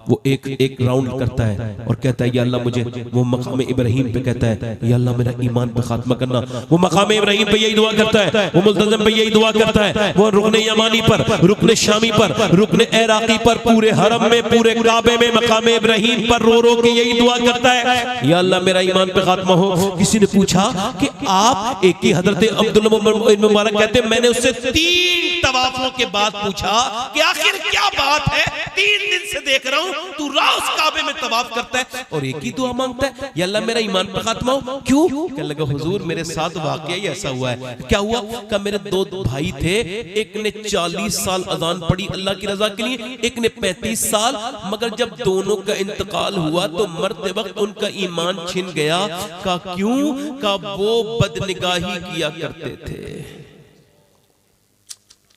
वो एक राउंड करता है और कहता है या अल्लाह मुझे, वो मकाम इब्राहिम पे कहता है या अल्लाह मेरा ईमान पे खात्मा करना। वो मकाम इब्राहिम पे यही दुआ करता है, वो मुल्तज़म पे यही दुआ करता है, वो रुकने यमानी पर, रुकने शामी पर, रुकने इराकी पर, पूरे हरम में, पूरे काबे में मकाम इब्राहिम पर रो रो के यही दुआ करता है या अल्लाह मेरा ईमान पे खात्मा हो। किसी ने पूछा कि आप एक ही हजरत अब्दुल्लाह इब्न मुबारक कहते हैं मैंने उससे 3 तवाफों के बाद पूछा कि आखिर क्या बात है, 3 दिन से देख रहा हूं तू रोज काबे में तवाफ करता है और एक ही दुआ मांगता है या अल्लाह मेरा ईमान पर खात्मा हो। क्यों? कहने लगा हुजूर मेरे साथ वाकया ही ऐसा हुआ है। क्या हुआ? का मेरे 2 भाई थे, एक ने 40 साल अजान पढ़ी अल्लाह की रजा के लिए, एक ने 35 साल, मगर जब दोनों का इंतकाल हुआ तो मरते वक्त उनका ईमान छिन गया। का क्यों? का वो बदनिगाही किया करते थे।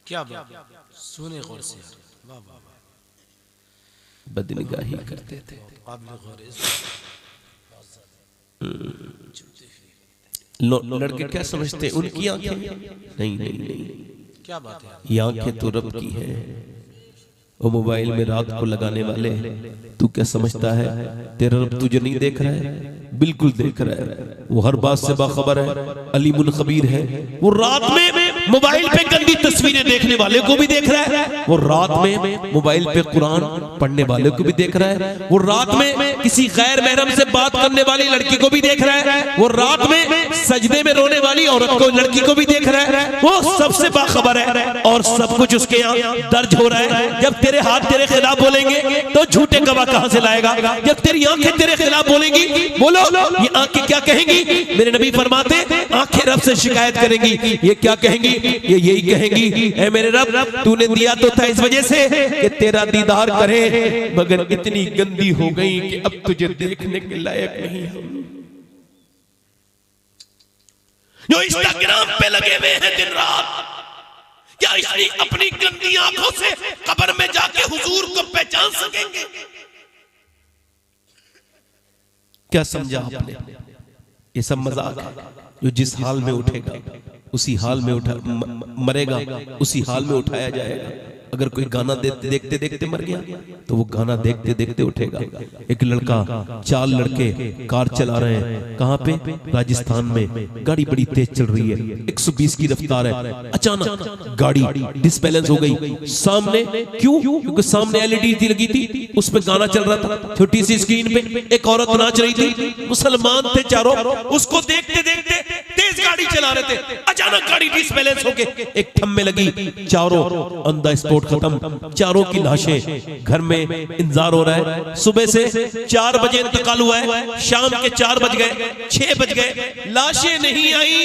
क्या बात, सुने गौर से, बदनिगाही करते थे। लड़के क्या समझते हैं उनकी आंखें? नहीं नहीं नहीं, क्या बात है, ये आंखें तो रब की हैं। वो मोबाइल में रात को लगाने वाले, तू क्या समझता है तेरा रब तुझे नहीं देख रहा है? बिल्कुल देख रहा है, वो हर बात से बाखबर है, अलीमुल खबीर है। वो रात में मोबाइल पे गंदी तस्वीरें देखने वाले को भी देख रहा है, वो रात में मोबाइल पे कुरान पढ़ने वाले को भी देख रहा है, वो रात में किसी गैर महरम से बात करने वाली लड़की को भी देख रहा है, वो रात में सजदे में रोने वाली औरत को, लड़की को भी देख रहा है। वो सबसे बाखबर है और सब कुछ उसके यहाँ दर्ज हो रहा है। जब तेरे हाथ तेरे खिलाफ बोलेंगे तो झूठे गवाह कहां से लाएगा? जब तेरी आंखें तेरे खिलाफ बोलेंगी, बोलो ये आंखें क्या कहेंगी? मेरे नबी फरमाते आंखें रब से शिकायत करेंगी, ये क्या कहेंगी? ये यही कहेंगी ऐ मेरे रब तूने दिया तो था इस वजह से कि तेरा दीदार करे, मगर इतनी गंदी हो गई कि अब तुझे देखने के लायक नहीं हम। जो इंस्टाग्राम पे लगे हुए हैं दिन रात, क्या इसलिए अपनी गंदी आंखों से कब्र में जाके हुजूर को पहचान सकेंगे? क्या समझा आपने? ये सब मजाक है। जो जिस हाल में उठेगा उसी हाल में मरेगा, उसी हाल में उठाया जाएगा। अगर कोई गाना देखते देखते मर गया तो वो गाना देखते देखते उठेगा। एक लड़का, 4 लड़के कार चला रहे हैं, कहाँ पे? राजस्थान में। गाड़ी बड़ी तेज चल रही है, 120 की रफ्तार है। अचानक गाड़ी डिसबैलेंस हो गई सामने। क्यों? क्योंकि सामने एलईडी लगी थी, उसमें गाना चल रहा था। छोटी सी स्क्रीन पे एक औरत नाच रही थी, मुसलमान थे चारों, उसको देखते देखते तेज गाड़ी चला रहे थे। अचानक गाड़ी डिसबैलेंस होके एक थम में लगी, चारों ऑन द स्पॉट खत्म। चारों की लाशें घर में इंतजार हो रहा है। सुबह से 4 बजे इंतकाल हुआ है, शाम के 4 बज गए, 6 बज गए, लाशें नहीं आई।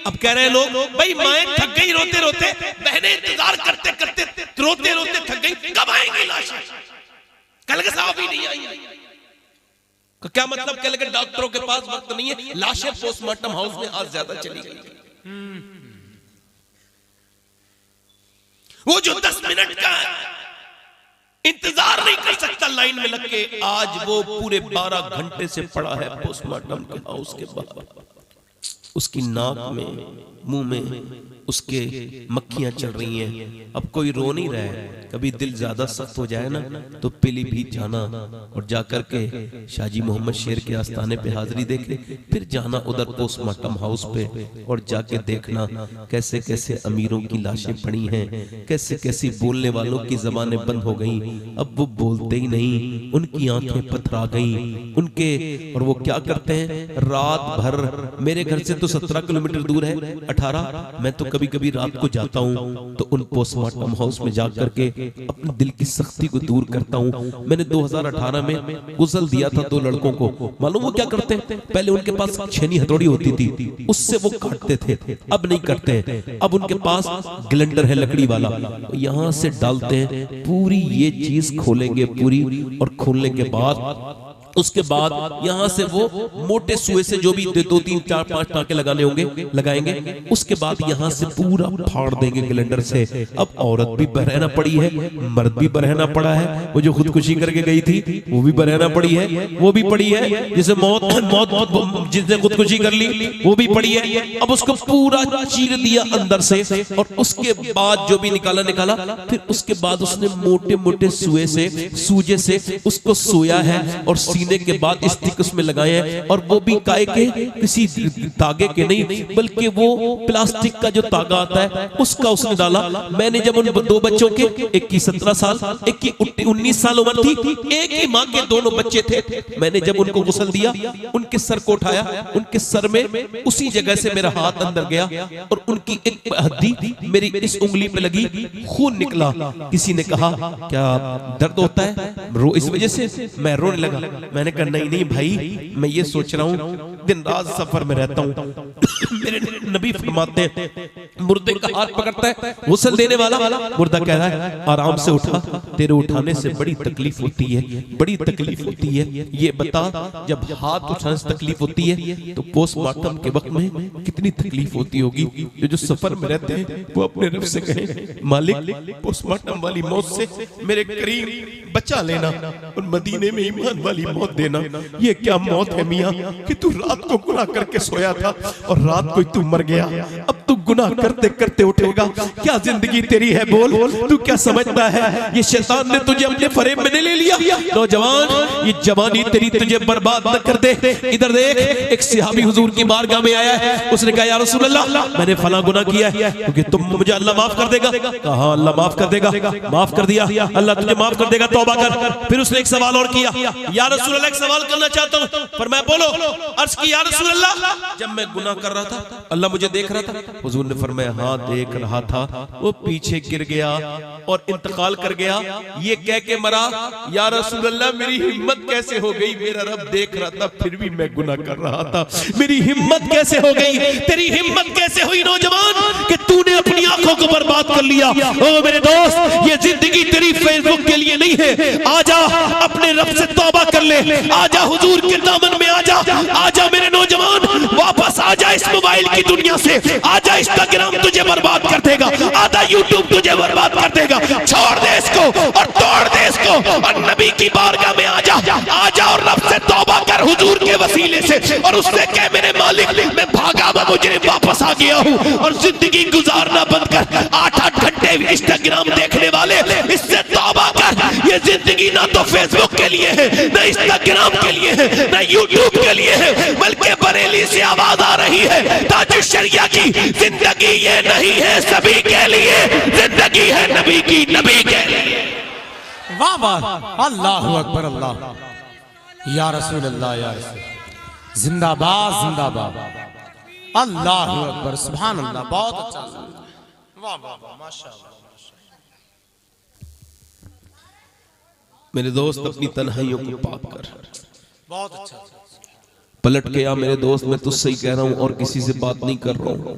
अब कह रहे हैं लोग, भाई माएं थक गई रोते रोते, बहनें इंतजार करते करते रोते रोते थक गई, कब आएंगी लाशें? कल के साहब ही नहीं आई। क्या मतलब? कल के डॉक्टरों के पास वक्त नहीं है, लाशें पोस्टमार्टम हाउस में आज ज्यादा चली गई। वो जो 10 मिनट का इंतजार नहीं कर सकता लाइन में लग के, आज वो पूरे 12 घंटे से पड़ा है पोस्टमार्टम के हाउस के बाहर। उसकी नाक में, मुंह में उसके मक्खियां चल रही हैं। अब कोई रो नहीं रहा है। कभी दिल ज्यादा सख्त हो जाए ना तो पीलीभीत जाना और जाकर के शाहजी मोहम्मद शेर के आस्थाने पे हाजिरी देखे, फिर जाना उधर पोस्टमार्टम हाउस पे और जाके देखना कैसे कैसे अमीरों की लाशें पड़ी हैं, कैसे कैसे बोलने वालों की जबानें बंद हो गई। अब वो बोलते ही नहीं, उनकी आंखें पथरा गई उनके। और वो क्या करते हैं? रात भर, मेरे घर से तो 17 किलोमीटर दूर है, 18, मैं तो कभी कभी रात को जाता हूँ तो उन पोस्टमार्टम हाउस में जाकर के अपने दिल की सख्ती को दूर करता हूँ। मैंने 2018 में गुसल दिया था 2 लड़कों को। मालूम वो क्या करते हैं? पहले उनके पास छेनी हथौड़ी होती थी, उससे वो काटते थे, अब नहीं करते। अब उनके पास ग्लेंडर है लकड़ी वाला, यहां से डालते हैं, पूरी ये चीज खोलेंगे पूरी, और खोलने के बाद उसके बाद यहां से वो मोटे सुए से जो भी 2, 3, 4, 5 टांके लगाने होंगे लगाएंगे। उसके बाद यहां से पूरा फाड़ देंगे ग्लेंडर से। अब औरत भी बरहना पड़ी है, मर्द भी बरहना पड़ा है। वो जो खुदकुशी करके गई थी वो भी बरहना पड़ी है, वो भी पड़ी है। जिसे मौत जिसने खुदकुशी कर ली वो भी पड़ी है। अब उसको पूरा चीर दिया अंदर से, और उसके बाद जो भी निकाला, फिर उसके बाद उसने मोटे मोटे सुए से, सूजे से उसको सोया है और सीने के बाद स्टिक उसमें लगाए हैं। और वो भी काय के, किसी धागे के नहीं, बल्कि वो प्लास्टिक का जो धागा आता है उसका उसने डाला। मैंने जब उन 2 बच्चों के, एक की 17 साल, एक की 19 साल उम्र थी, एक ही माँ के दोनों बच्चे थे, मैंने जब उनको गुस्ल दिया, उनके सर को उठाया, उनके सर में उसी जगह से मेरा हाथ अंदर गया और उनकी एक हड्डी मेरी इस उंगली पे लगी, खून निकला। किसी ने कहा क्या दर्द होता है? रो इस वजह से? मैं रोने लगा। मैंने कहा नहीं भाई, मैं ये सोच रहा हूँ, दिन रात सफर में रहता हूँ। मेरे नबी फरमाते हैं, मुर्दे का हाथ पकड़ता है गुस्ल देने वाला, मुर्दा कह रहा है आराम से उठा, तेरे उठाने से बड़ी तकलीफ होती है, बड़ी तकलीफ होती है। ये बता, जब हाथ उठाने से तकलीफ होती है तो पोस्टमार्टम के वक्त में कितनी तकलीफ होती होगी। जो सफर में रहते हैं वो अपने रब से कहें, मालिक पोस्टमार्टम वाली मौत से मेरे करीब बचा लेना और मदीने में ईमान वाली मौत देना। ये क्या मौत है मियां कि तू रात को गुनाह करके सोया था और रात को तू मर गया। अब तू गुनाह करते करते उठेगा। क्या जिंदगी तेरी है? बोल, तू क्या समझता है? ये शैतान ने तुझे अपने फरेब में ले लिया। नौजवान, ये जवानी तेरी तुझे बर्बाद न कर दे। इधर देख, एक सहाबी हुजूर की बारगाह में आया है। उसने कहा या रसूल अल्लाह, मैंने फला गुनाह किया है, क्योंकि तुम मुझे अल्लाह माफ कर देगा। कहा अल्लाह माफ कर देगा। माफ कर दिया, अल्लाह तुझे माफ कर देगा, तौबा कर। फिर उसने एक सवाल और किया, या रसूल अल्लाह, एक सवाल करना चाहता हूं। फरमाया बोलो। अर्ज की या रसूल अल्लाह, जब मैं गुनाह कर रहा था अल्लाह मुझे देख रहा था? हुजूर ने फरमाया हाँ देख रहा था। वो पीछे गिर गया और इंतकाल कर गया। ये कह के मरा, या रसूल अल्लाह मेरी हिम्मत कैसे हो गई, मेरा रब देख रहा था फिर भी मैं गुनाह कर रहा था। मेरी हिम्मत कैसे हो गई? तेरी हिम्मत कैसे हुई नौजवान कि तूने अपनी आंखों को बर्बाद कर लिया? ओ मेरे दोस्त, ये जिंदगी तेरी फेसबुक के लिए नहीं है। आजा अपने रब से तौबा कर ले, आजा हुजूर के दामन में आजा, आजा मेरे नौजवान, वापस आजा इस मोबाइल की दुनिया से। आजा, इंस्टाग्राम तुझे बर्बाद कर देगा, आजा यूट्यूब तुझे बर्बाद कर देगा। छोड़ दे इसको और तोड़ दे इसको और नबी की बारगाह में आजा, आजा और रब से तौबा कर। कर हुजूर के वसीले से और उससे कह मेरे मालिक मैं भागा मैं मुजरिम वापस आ गया हूँ और जिंदगी गुजारना बंद कर। 8-8 घंटे इंस्टाग्राम देखने वाले इससे तौबा कर। ये जिंदगी ना तो फेसबुक के लिए है, ना इंस्टाग्राम के लिए है, ना यूट्यूब के लिए है, बल्कि बरेली से आवाज आ रही है ताज शरिया की जिंदगी ये नहीं है सभी के लिए, जिंदगी है नबी की, नबी के लिए। वाह वाह, अल्लाहु अकबर, अल्लाह या रसूल अल्लाह, या रसूल, जिंदाबाद जिंदाबाद, अल्लाहु अकबर, सुभान अल्लाह, बहुत अच्छा, वाह वाह वाह, माशाअल्लाह। मेरे दोस्त अपनी तन्हाइयों को पाक कर, बहुत अच्छा, पलट के आ मेरे दोस्त, मैं तुझसे ही कह रहा हूं और किसी से बात नहीं कर रहा हूं।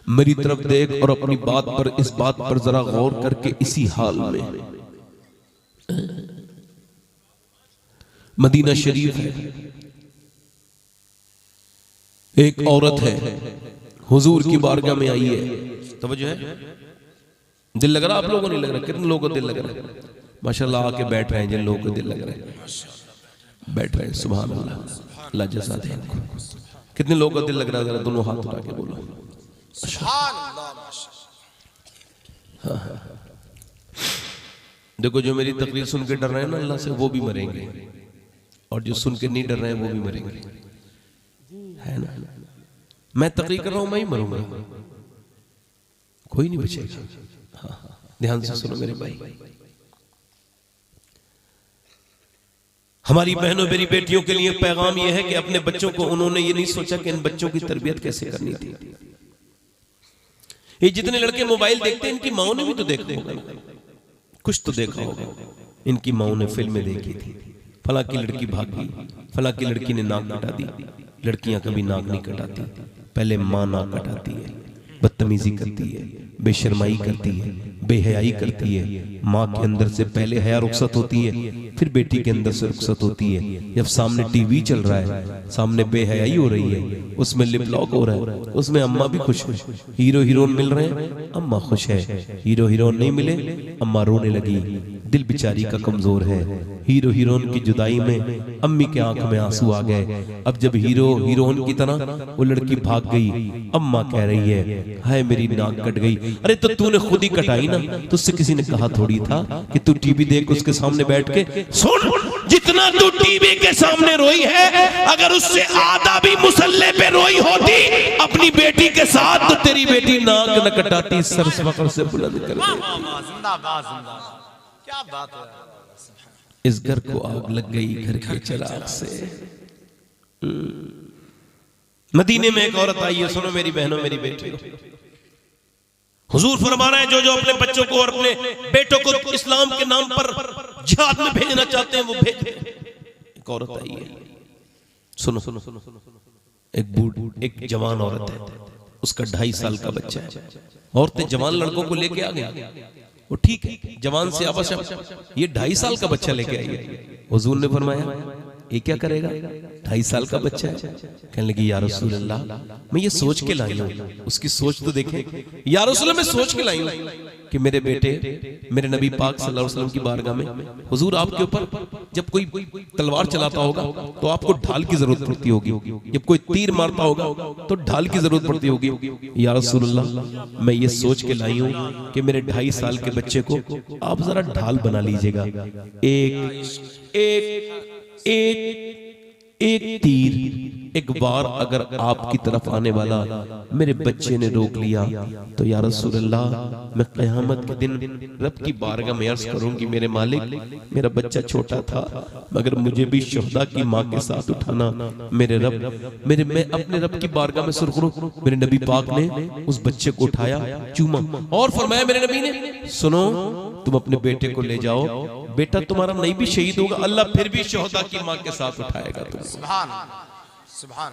मेरी तरफ देख और अपनी बात पर, इस बात पर जरा गौर करके इसी हाल में मदीना शरीफ है, एक औरत है हुजूर की बारगाह में आई है। तवज्जो है, दिल लग रहा आप लोगों को नहीं लग रहा? कितने लोगों को दिल लग रहा है? माशाल्लाह आके बैठ रहे हैं जिन लोगों को दिल लग रहा है, बैठ रहे हैं, सुभान अल्लाह, अल्लाह जज़ा दे इनको। कितने लोगों का दिल लग रहा है? जरा दोनों हाथ उठा के बोलो सुभान अल्लाह। हाँ। देखो जो मेरी तकरीर सुन के डर रहे हैं ना अल्लाह से, वो भी मरेंगे, और जो सुन के नहीं डर रहे हैं वो भी मरेंगे, है ना? मैं तकरीर कर रहा हूं, मैं ही मरूंगा, कोई नहीं बचेगा। हाँ, ध्यान से सुनो मेरे भाई, हमारी बहनों मेरी बेटियों के लिए पैगाम यह है कि अपने बच्चों को उन्होंने ये नहीं सोचा कि इन बच्चों की तरबियत कैसे करनी थी। ये जितने लड़के मोबाइल देखते हैं इनकी माओ ने भी तो देखा होगा, कुछ तो देखा होगा। इनकी माओ ने फिल्में देखी थी, फला की लड़की भागी, फला की लड़की ने नाक कटा दी। लड़कियां कभी नाक नहीं कटाती, पहले माँ नाक कटाती है, बदतमीजी करती है, बेशर्माई करती है, बेहयाई करती है। माँ के अंदर से पहले हया रुखसत होती है, फिर बेटी के अंदर से रुखसत होती है। जब सामने टीवी चल रहा है, सामने बेहयाई हो रही है, उसमें लिप लॉक हो रहा है, उसमें अम्मा भी खुश है, हीरो हीरोइन मिल रहे हैं, अम्मा खुश है। हीरो हीरोइन नहीं मिले, अम्मा रोने लगी, दिल बेचारी का कमजोर है। हीरो हीरोइन की जुदाई में अम्मी के आंख में आंसू आ गए। अब जब हीरो हीरोइन की तरह वो लड़की भाग गई, अम्मा कह रही है हाय मेरी नाक कट गई। अरे तो तूने खुद ही कटाई ना, तुझसे किसी ने कहा थोड़ी था कि तू टीवी देख उसके सामने बैठ के सुन। जितना तू टीवी के सामने रोई है, अगर उससे आधा भी मुसल्ले पे रोई होती अपनी बेटी के साथ, तो तेरी बेटी नाक न कटाती, सर फख्र से बुलंद कर दे। जिंदाबाद जिंदाबाद, क्या बात है। इस घर को आग लग गई घर के चिराग से। मदीने में एक औरत आई है, सुनो मेरी बहनों मेरी बेटियों, हुजूर फरमा रहे हैं जो जो अपने बच्चों को और अपने बेटों को इस्लाम के नाम पर जिहाद में भेजना चाहते हैं वो भेज। एक औरत आई है, सुनो सुनो सुनो सुनो, एक जवान औरत है, उसका 2.5 साल का बच्चा है। औरतें जवान लड़कों को लेके आ गई, वो ठीक है, जवान से आवश्यक, ये 2.5 साल का बच्चा लेके आई है। हुजूर ने फरमाया ये क्या करेगा, 2.5 साल का बच्चा है। कहने लगी या रसूल अल्लाह मैं ये सोच के लाई हूँ, उसकी सोच तो देखें। या रसूल अल्लाह मैं सोच के लाई हूँ कि मेरे बेटे मेरे नबी पाक सल्लल्लाहु अलैहि वसल्लम की बारगाह में हुजूर आपके ऊपर जब कोई तलवार चलाता होगा तो आपको ढाल की जरूरत पड़ती होगी, जब कोई तीर मारता होगा तो ढाल की जरूरत पड़ती होगी। या रसूल अल्लाह मैं ये सोच के लाई हूँ कि मेरे 2.5 साल के बच्चे को आप जरा ढाल बना लीजिएगा। एक तीर एक बार अगर आपकी तरफ आने वाला मेरे बच्चे ने रोक लिया तो या रसूल अल्लाह मैं क़यामत के दिन रब की बारगाह में अर्ज करूंगी मेरे मालिक मेरा बच्चा छोटा था मगर मुझे भी शुहदा की माँ के साथ उठाना। मेरे रब मैं अपने रब की बारगाह में सुरखरू। मेरे नबी पाक ने उस बच्चे को उठाया, चूमा और फरमाया मेरे नबी ने सुनो तुम अपने बेटे को ले जाओ, बेटा तुम्हारा नहीं भी शहीद होगा अल्लाह फिर भी शुहदा की माँ के साथ उठाएगा तुम। सुभान सुभान।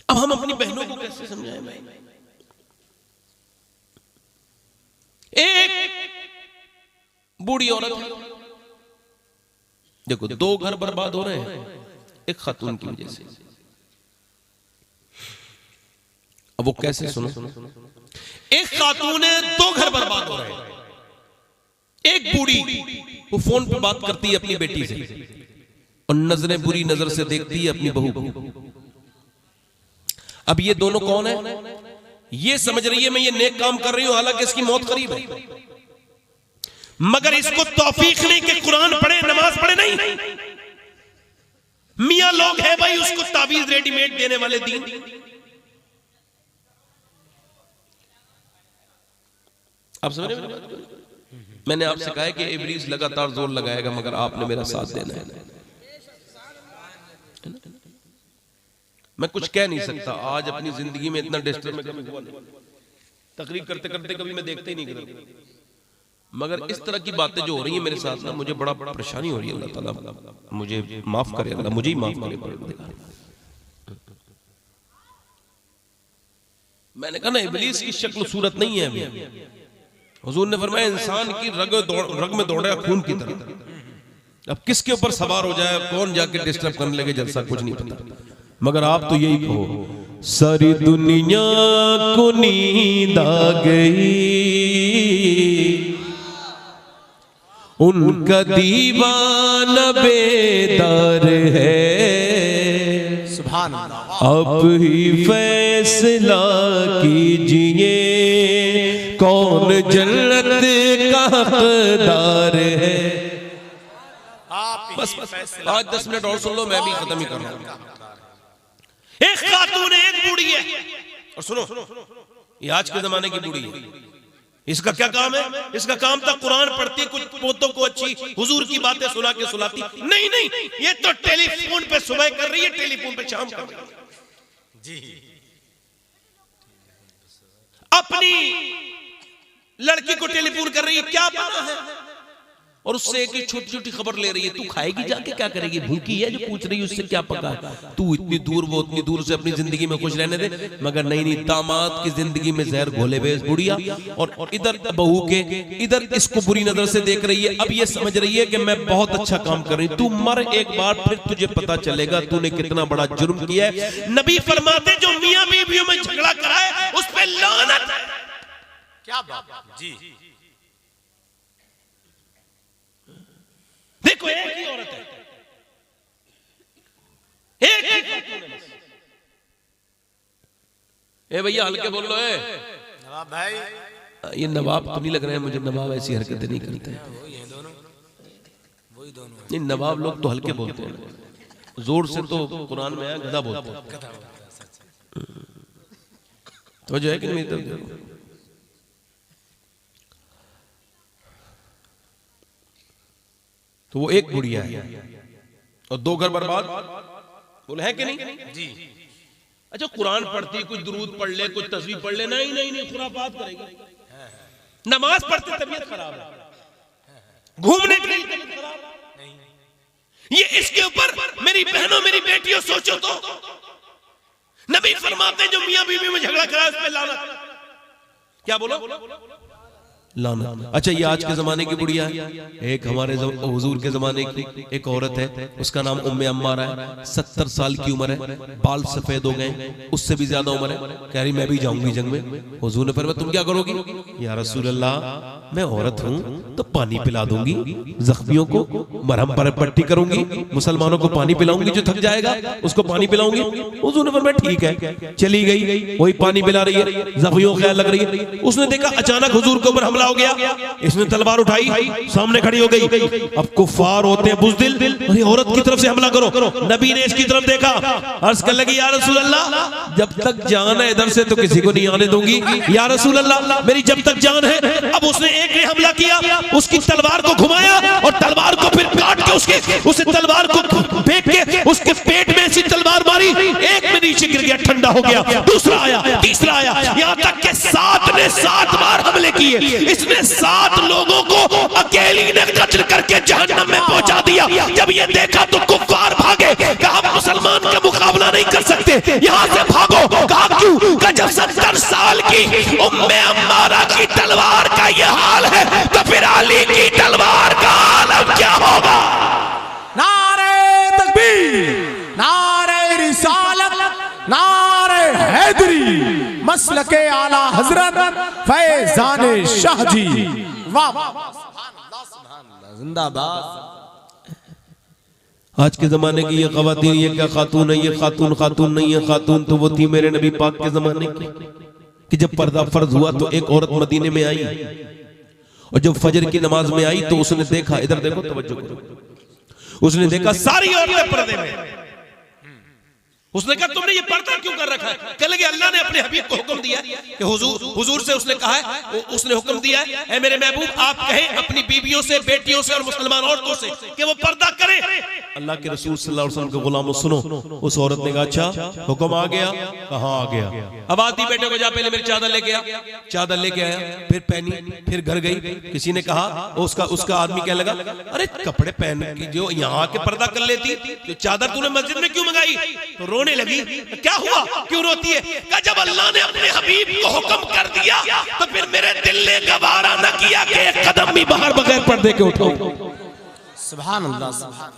अब हम अपनी बहनों को कैसे समझाएं भाई? एक बूढ़ी औरत है, देखो 2 घर बर्बाद हो रहे हैं एक खातून की वजह से। अब वो कैसे, सुनो एक खातून है 2 घर बर्बाद हो रहे हैं, एक बूढ़ी वो फोन पे बात करती है अपनी बेटी से और नजरें बुरी नजर से देखती है अपनी बहू को। अब ये दोनों कौन है? ये समझ रही है मैं ये नेक काम कर रही हूं, हालांकि इसकी मौत करीब है, मगर इसको तौफीक नहीं कि कुरान पढ़े नमाज पढ़े। नहीं, मियां लोग हैं भाई, उसको तावीज रेडीमेड देने वाले दीन। आप समझ रहे हैं? मैंने आपसे कहा है कि इब्लीस लगातार जोर लगाएगा, मगर आपने मेरा साथ देना है। मैं कुछ कह नहीं सकता, आज अपनी जिंदगी में इतना डिस्टर्ब में कभी हुआ नहीं, तकरीर करते करते कभी मैं देखते ही नहीं करता, मगर इस तरह की बातें जो हो रही हैं मेरे साथ ना, मुझे बड़ा परेशानी हो रही है। अल्लाह ताला मुझे माफ करे, अल्लाह मुझे ही माफ करे। मैंने कहा ना, इब्लीस की शक्ल सूरत नहीं है अभी। हुजूर ने फरमाया इंसान की रग में दौड़ा खून की तरह। अब किसके ऊपर सवार हो जाए, कौन जाके डिस्टर्ब करने लगे जलसा, कुछ नहीं पता। मगर आप तो यही कहो, सारी दुनिया को नींद आ गई, उनका दीवाना बेदार है। सुभान अल्लाह। अब ही फैसला कीजिए, कौन जन्नत का हकदार है। बस आज 10 मिनट और सुन लो, मैं भी खत्म ही कर रहा हूं। एक खातून है, एक बूढ़ी है, और सुनो, ये आज के जमाने की बूढ़ी है। इसका क्या काम है? इसका काम था कुरान पढ़ती, कुछ पोतों को अच्छी हुजूर की बातें सुना के सुलाती। नहीं, ये तो टेलीफोन पे सुबह कर रही है, टेलीफोन पे शाम कर रही है जी। अपनी लड़की को टेलीफोन कर रही है, क्या बना है, और उससे एक ही छोटी छोटी खबर ले रही है। तू खाएगी जाके, क्या करेगी, भूखी है जो पूछ रही है उससे क्या पका है। तू इतनी दूर, वो इतनी दूर से अपनी जिंदगी में खुश रहने दे, मगर नहीं, दामाद की जिंदगी में जहर घोले बेस बुढ़िया, और इधर बहू के इधर इसको बुरी नजर से देख रही है। अब ये समझ रही है कि मैं बहुत अच्छा काम कर रही हूं। तू मर एक बार, फिर तुझे पता चलेगा तूने कितना बड़ा जुर्म किया है। नबी फरमाते जो मियां बीवियों में झगड़ा कराए उस पर लानत है। क्या बात जी। देखो, एक ही औरत है, एक ही। ए भैया हल्के बोल लो। नवाब भाई, ये नवाब तो नहीं लग रहे हैं मुझे, नवाब ऐसी हरकतें नहीं करते हैं। नहीं, नवाब लोग तो हल्के बोलते हैं, जोर से तो कुरान में आया गधा बोलते हैं। तो जो है कि नहीं, तो वो एक बुढ़िया है और 2 घर बर्बाद, बोले है कि नहीं जी। अच्छा, कुरान पढ़ती, कुछ दुरूद पढ़ ले, कुछ तस्वीर पढ़ ले, नहीं, खुराफात करेगी। नमाज पढ़ते तबीयत खराब है, घूमने के लिए तबीयत खराब नहीं। ये इसके ऊपर मेरी बहनों, मेरी बेटियों सोचो तो, नबी फरमाते जो मियां बीवी में झगड़ा करा उस पे लानत। क्या बोलो? लानत। अच्छा, ये आज के जमाने की बुढ़िया है। एक हमारे हुजूर के जमाने की एक औरत है, उसका नाम उम्मे अम्मारा है। 70 साल की उम्र है, बाल सफेद हो गए, उससे भी ज्यादा उम्र है। कह रही मैं भी जाऊंगी जंग में। हुजूर ने फरमाया तुम क्या करोगी? या रसूल अल्लाह, मैं औरत हूँ तो पानी पिला दूंगी, जख्मियों को मरहम पर पट्टी करूंगी, मुसलमानों को पानी पिलाऊंगी, जो थक जाएगा उसको पानी पिलाऊंगी। हुजूर ने फरमाया ठीक है। चली गई, वही पानी पिला रही है, जख्मियों ख्याल लग रही है। उसने देखा अचानक हुजूर के ऊपर हमला हो गया, इसने तलवार उठाई, सामने खड़ी हो गई। अब कुफार होते हैं बुज़दिल, अरे औरत की तरफ से हमला करो। नबी ने इसकी तरफ देखा, अर्ज कर लगी या रसूल अल्लाह, जब तक जान है इधर से तो किसी को नहीं आने दूंगी। या रसूल अल्लाह, मेरी जब तक जान है। अब उसने एक ने हमला किया, उसकी तलवार को घुमाया और तलवार को फिर काट के उसे तलवार को फेंक के उसके पेट में ऐसी तलवार मारी, एक में नीचे गिर गया, ठंडा हो गया। दूसरा आया, तीसरा आया, यहाँ तक के 7 ने 7 बार हमले किए। इसने 7 लोगों को अकेली ने कत्ल करके जहन्नम में पहुंचा दिया। जब ये देखा तो कुफ्फार भागे, कहा मुसलमान का मुकाबला नहीं कर सकते, यहाँ से भागो। कहा क्यों? जब 70 साल की उम्मे अम्मारा की तलवार का ये हाल है तो फिर अली की तलवार का आलम क्या होगा? नारे तकबीर, नारे रिसालत, नारे हैदरी, मसलके आला हजरत फैजान शाह जी। वाह, जिंदाबाद। आज के जमाने की ये ख़वातीन, ये क्या खातून है, ये खातून खातून नहीं है, खातून तो वो थी मेरे नबी पाक के जमाने की कि जब पर्दा फर्ज हुआ तो एक औरत मदीने में आई और जब फजर की नमाज में आई तो उसने देखा, इधर देखो तवज्जो करो, उसने देखा सारी औरतें पर्दे में। उसने कहा तुमने ये पर्दा क्यों कर रखा है? कहने लगे अल्लाह ने अपने हबीब को हुक्म दिया कि हुजूर से उसने कहा है, उसने हुक्म दिया है, ऐ मेरे महबूब आप कहें अपनी बीवियों से, बेटियों से और मुसलमान औरतों से कि वो पर्दा करें। अल्लाह के रसूल सल्लल्लाहु अलैहि वसल्लम के गुलामों सुनो, उस औरत ने कहा अच्छा हुक्म आ गया, कहाँ आ गया? अब आती बेटे को जा पहले मेरी चादर लेके आ, चादर लेके आया, फिर पहनी, फिर घर गई। किसी ने कहा, उसका आदमी कहने लगा अरे कपड़े पहन के जो यहाँ के पर्दा कर लेती, तो चादर तूने मस्जिद में क्यों मंगाई? तो रोने लगी। क्या हुआ, क्यों रोती है? कहा जब अल्लाह ने अपने हबीब को हुक्म कर दिया तो फिर मेरे दिल ने गवारा न किया कि एक कदम भी बाहर बगैर पर्दे के उठाऊं। सुभान अल्लाह, सुभान।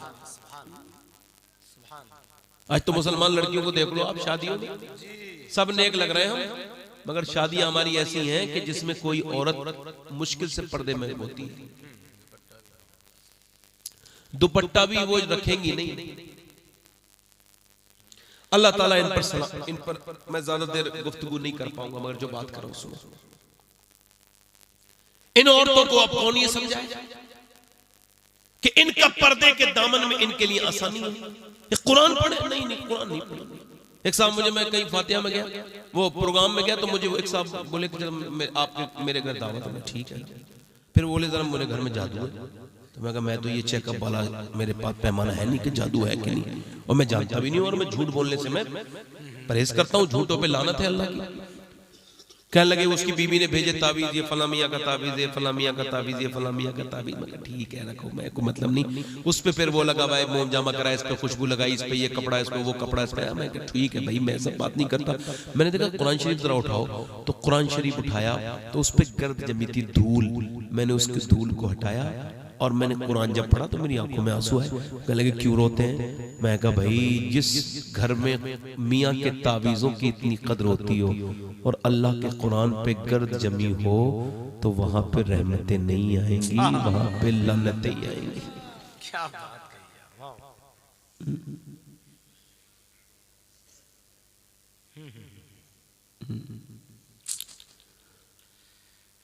आज तो मुसलमान लड़कियों को देख लो आप, शादियों में सब नेक लग रहे हैं हम, मगर शादियां हमारी ऐसी हैं कि जिसमें कोई औरत मुश्किल से पर्दे में होती है। दुपट्टा भी वो रखेंगी नहीं। अल्लाह ताला इन पर मैं ज्यादा देर गुफ्तगू नहीं कर पाऊंगा, मगर जो बात करूं सुनो। इन औरतों को अब कौन ये समझाए कि इनका पर्दे के दामन में इनके लिए आसानी है? कुरान पढ़े? नहीं, कुरान नहीं पढ़े। एक साहब मुझे, मैं कहीं फातिहा में गया, वो प्रोग्राम में गया, तो मुझे वो एक साहब बोले कि आपके मेरे घर दावत है। ठीक है। फिर बोले जरा मेरे घर में जादू है। तो मैं कहा मैं तो ये चेकअप वाला मेरे पास पैमाना है नहीं कि जादू है कि नहीं, और मैं जानता भी नहीं हूं, और मैं झूठ बोलने से मैं परहेज करता हूँ, झूठों पे लानत है अल्लाह की। कहने लगे उसकी बीवी ने भेजे ताबीज, ये फला मियां का ताबीज, ये फला मियां का ताबीज, ये फला मियां का ताबीज। मैं ठीक है रखो, मैं को मतलब नहीं। उस पे फिर वो लगा भाई मोम जामा करा, इस पे खुशबू लगाई, इस पे ये कपड़ा, इस पे वो कपड़ा, इस पे। मैं ठीक है भाई, मैं सब बात नहीं करता। मैंने देखा कुरान शरीफ जरा उठाओ, तो कुरान शरीफ उठाया तो उस पे गर्द जमी थी, धूल। मैंने उसके धूल को हटाया और मैंने कुरान जब पढ़ा तो मेरी आंखों में आंसू आए। कहने लगे क्यों रोते हैं? मैं कहा भाई जिस घर में मियाँ के तावीज़ों की इतनी कदर होती हो और अल्लाह के कुरान पे गर्द जमी हो, तो वहां पे रहमतें नहीं आएंगी, वहां पे लानतें ही आएंगी। क्या बात कही है,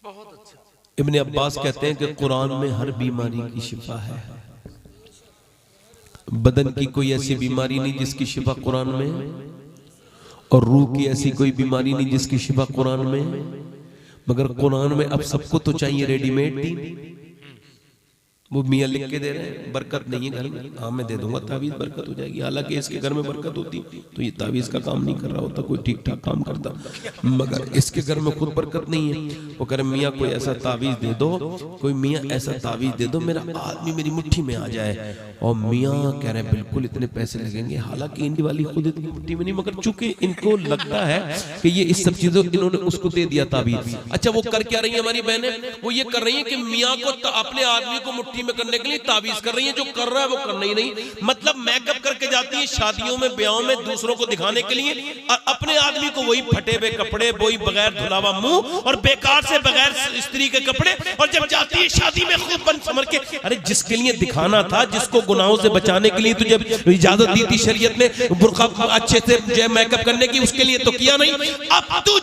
बहुत अच्छा। इब्ने अब्बास कहते हैं कि कुरान में हर बीमारी की शिफा है। बदन की कोई ऐसी बीमारी नहीं जिसकी शिफा कुरान में, और रूह की ऐसी कोई बीमारी नहीं जिसकी शिफा कुरान में। मगर कुरान में अब सबको तो चाहिए रेडीमेड दी। वो मियाँ लिख के दे रहे हैं, बरकत नहीं है घर में, हाँ मैं दे दूंगा तावीज़, बरकत हो जाएगी। हालांकि इसके घर में बरकत होती तो ये तावीज़ का काम नहीं कर रहा होता, कोई ठीक ठाक काम करता। मगर इसके घर में खुद बरकत नहीं है। वो कह रहे मियाँ कोई ऐसा तावीज़ दे दो, कोई मियाँ ऐसा तावीज़ दे दो मेरा आदमी मेरी मुट्ठी में आ जाए। और मियाँ कह रहे हैं बिल्कुल इतने पैसे लगेंगे, हालांकि इनकी वाली खुद इतनी मुट्ठी में नहीं, मगर चूंकि इनको लगता है कि ये इस सब चीजों इन्होंने उसको दे दिया तावीज़। अच्छा वो कर क्या रही है हमारी बहनें? वो ये कर रही है कि मियाँ को अपने आदमी को मुट्ठी में करने के लिए तावीज कर रही है। जो कर रहा है वो करना ही नहीं, मतलब मेकअप करके जाती है शादियों में, ब्याहों में, दूसरों को दिखाने के लिए, और अपने आदमी को वही फटे हुए कपड़े, वही बगैर धुलावा मुंह और बेकार से बगैर स्त्री के कपड़े, और जब जाती है शादी में खूब बन समर के। अरे जिसके लिए दिखाना था, जिसको गुनाहों से बचाने के लिए तुझे इजाजत दी थी शरीयत ने बुर्का अच्छे से जो मेकअप करने की, उसके लिए तो किया नहीं। अब तू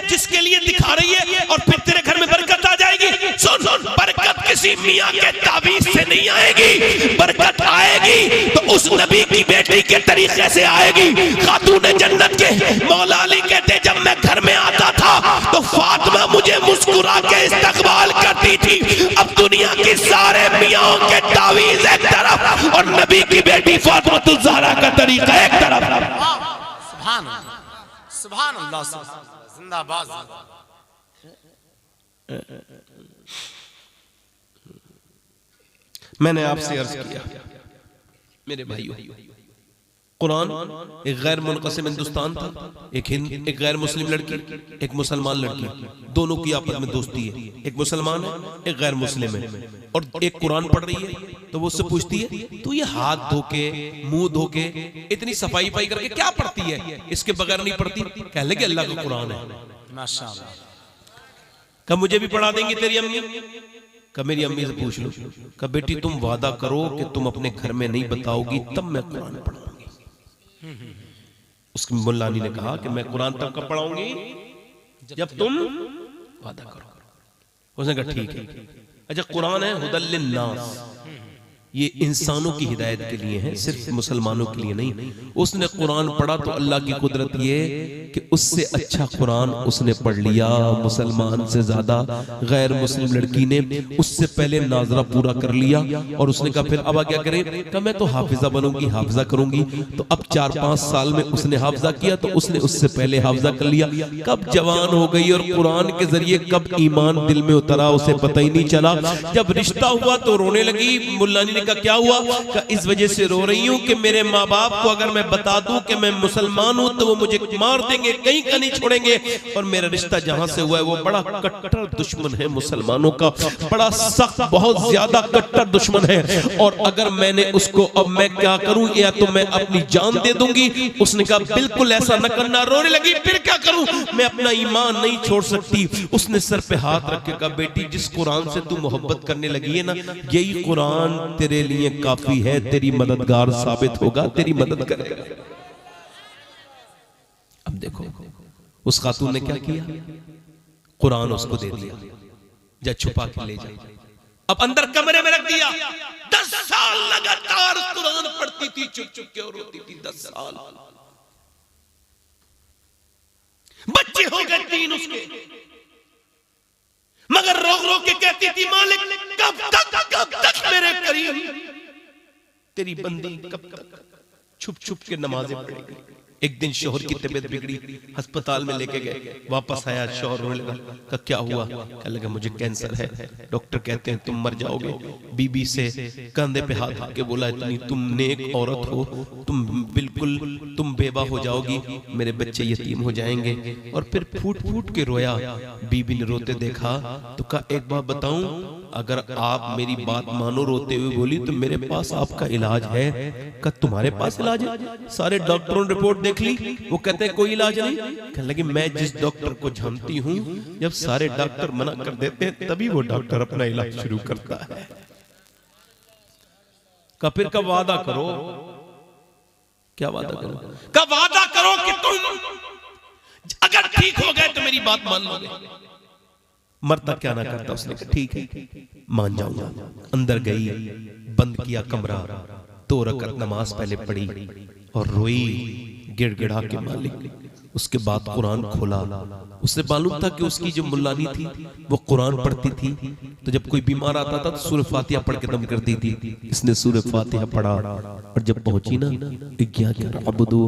जिसके लिए दिखा रही है और फिर तेरे घर में बरकत आ जाएगी। सुन बरकत किसी मियाँ के तावीज़ से नहीं आएगी, बरकत आएगी तो उस नबी की बेटी के तरीके से आएगी। खातून जन्नत के मौला अली कहते जब मैं घर में आता था तो फातिमा मुझे मुस्कुरा के इस्तकबाल करती थी। अब दुनिया के सारे मियाँ के तावीज़ एक तरफ और नबी की बेटी फातिमा ज़हरा का तरीका एक तरफ। सुभान अल्लाह, सुभान अल्लाह, जिंदाबाद। मैंने आपसे अर्ज किया मेरे भाइयों, कुरान एक गैर मुनक़सिम हिंदुस्तान था, एक गैर मुस्लिम लड़की, एक मुसलमान लड़की, दोनों की आपस में दोस्ती है। एक मुसलमान है, एक गैर मुस्लिम है, और एक कुरान पढ़ रही है। तो वो उससे पूछती है तू ये हाथ धो के, मुंह धो के, इतनी सफाई पाई करके क्या पढ़ती है? इसके बगैर नहीं पढ़ती। कहने लगे अल्लाह का कुरान है। माशाअल्लाह। कब मुझे भी पढ़ा देंगी तेरी अम्मी? कहा मेरी अम्मी से पूछ लो। कहा बेटी तुम वादा करो कि तुम अपने घर में नहीं बताओगी, तब मैं कुरान पढ़ाऊंगी। उसकी मुल्लानी ने कहा कि मैं कुरान तब कब पढ़ाऊंगी जब तुम वादा करो। उसने कहा ठीक है। अच्छा, कुरान है हुदल लिन्नास, ये इंसानों की हिदायत के लिए है, सिर्फ मुसलमानों के लिए नहीं। उसने कुरान पढ़ा तो अल्लाह की कुदरत ये कि उससे अच्छा कुरान उसने पढ़ लिया। मुसलमान से ज्यादा गैर मुस्लिम लड़की ने उससे पहले नाजरा पूरा कर लिया। और उसने कहा फिर अब क्या करें? कहा मैं तो हाफिजा बनूंगी, हाफिजा करूंगी। तो अब 4-5 साल में उसने हाफिजा किया, तो उसने उससे पहले हाफिजा कर लिया। कब जवान हो गई और कुरान के जरिए कब ईमान दिल में उतरा उसे पता ही नहीं चला। जब रिश्ता हुआ तो रोने लगी। मुल्लानी का क्या हुआ? का इस वजह से रो रही हूं कि मेरे माँ बाप को अगर मैं बता दूं कि मैं मुसलमान हूं तो वो मुझे मार देंगे, कहीं का नहीं छोड़ेंगे। और मेरा रिश्ता जहां से हुआ है वो बड़ा कट्टर दुश्मन है मुसलमानों का, बड़ा सख्त, बहुत ज्यादा कट्टर दुश्मन है। और अगर मैंने उसको, अब मैं क्या करूं? या तो मैं अपनी जान दे दूंगी। उसने कहा बिल्कुल ऐसा न करना। रोने लगी, फिर क्या करूं? मैं अपना ईमान नहीं छोड़ सकती। उसने सर पे हाथ रख के कहा बेटी जिस कुरान से तू मोहब्बत करने लगी है ना, यही कुरान तेरे लिए काफी है, तेरी मददगार साबित होगा, तेरी मदद करेगा। अब देखो उस खातून ने क्या किया, कुरान उसको दे दिया, जा छुपा के ले जा। अब अंदर कमरे में रख दिया। 10 साल लगातार कुरान पढ़ती थी, चुप चुप के और रोती थी। 10 साल बच्चे हो गए 3 उसके, मगर रोक रोक के कहती थी मालिक कब तक मेरे करीब तेरी बंदी, कब तक छुप छुप के नमाजें पढ़ेगी। एक दिन शोहर की तबीयत बिगड़ी, अस्पताल में लेके गए, वापस आया, शोहर रोने लगा। कहा क्या हुआ? कहने लगा मुझे कैंसर है, डॉक्टर कहते हैं तुम मर जाओगे। बीबी से कंधे पे हाथ रख के बोला इतनी तुम नेक औरत हो, तुम बिल्कुल तुम बेवा हो जाओगी, मेरे बच्चे यतीम हो जाएंगे। और फिर फूट फूट के रोया। बीबी ने रोते देखा तो कहा एक बात बताऊं, अगर आप मेरी बात मानो, रोते हुए बोली, तो मेरे पास आपका इलाज है। कहा तुम्हारे पास इलाज है? सारे डॉक्टरों ने रिपोर्ट देख ली, वो कहते हैं कोई इलाज नहीं। कहने लगी मैं जिस डॉक्टर को जानती हूं, जब सारे डॉक्टर मना कर देते हैं तभी वो डॉक्टर अपना इलाज शुरू करता है। कहा फिर का वादा करो। क्या वादा करो? का वादा करो कि तुम अगर ठीक हो गए तो मेरी बात मान लोगे, मरता क्या ना करता। उसने कहा ठीक है मान जाऊंगा। अंदर गई, बंद किया कमरा, 2 रकात नमाज पहले पढ़ी और रोई गिड़गिड़ा के मालिक। उसके बाद कुरान खोला। उससे मालूम था कि उसकी जो मुल्लानी थी वो कुरान पढ़ती थी, तो जब कोई बीमार आता था तो सूरह फातिहा पढ़ के दम कर दी थी। इसने सूरह फातिहा पढ़ा और जब पहुंची ना इय्याका नअबुदु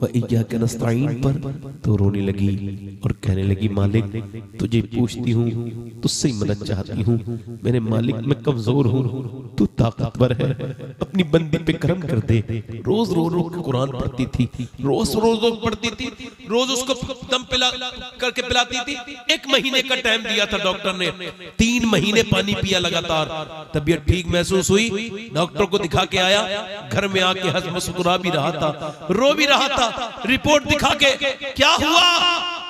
व इय्याका नस्तईन पर, तो रोने लगी और कहने लगी मालिक तुझे पूछती हूँ, तुझसे ही मदद चाहती हूँ। मेरे मालिक मैं कमजोर हूँ, तू ताकतवर है, अपनी बंदी पे करम कर दे। रोज रो रो कुरान पढ़ती थी, रोज पढ़ती थी, रोज उसको दम पिला करके पिलाती थी। 1 महीने का टाइम दिया था डॉक्टर ने, 3 महीने पानी पिया लगातार। तबीयत ठीक महसूस हुई, डॉक्टर को दिखा के आया। घर में आके हंस मुस्कुरा भी रहा था, रो भी रहा था। रिपोर्ट दिखा के क्या हुआ,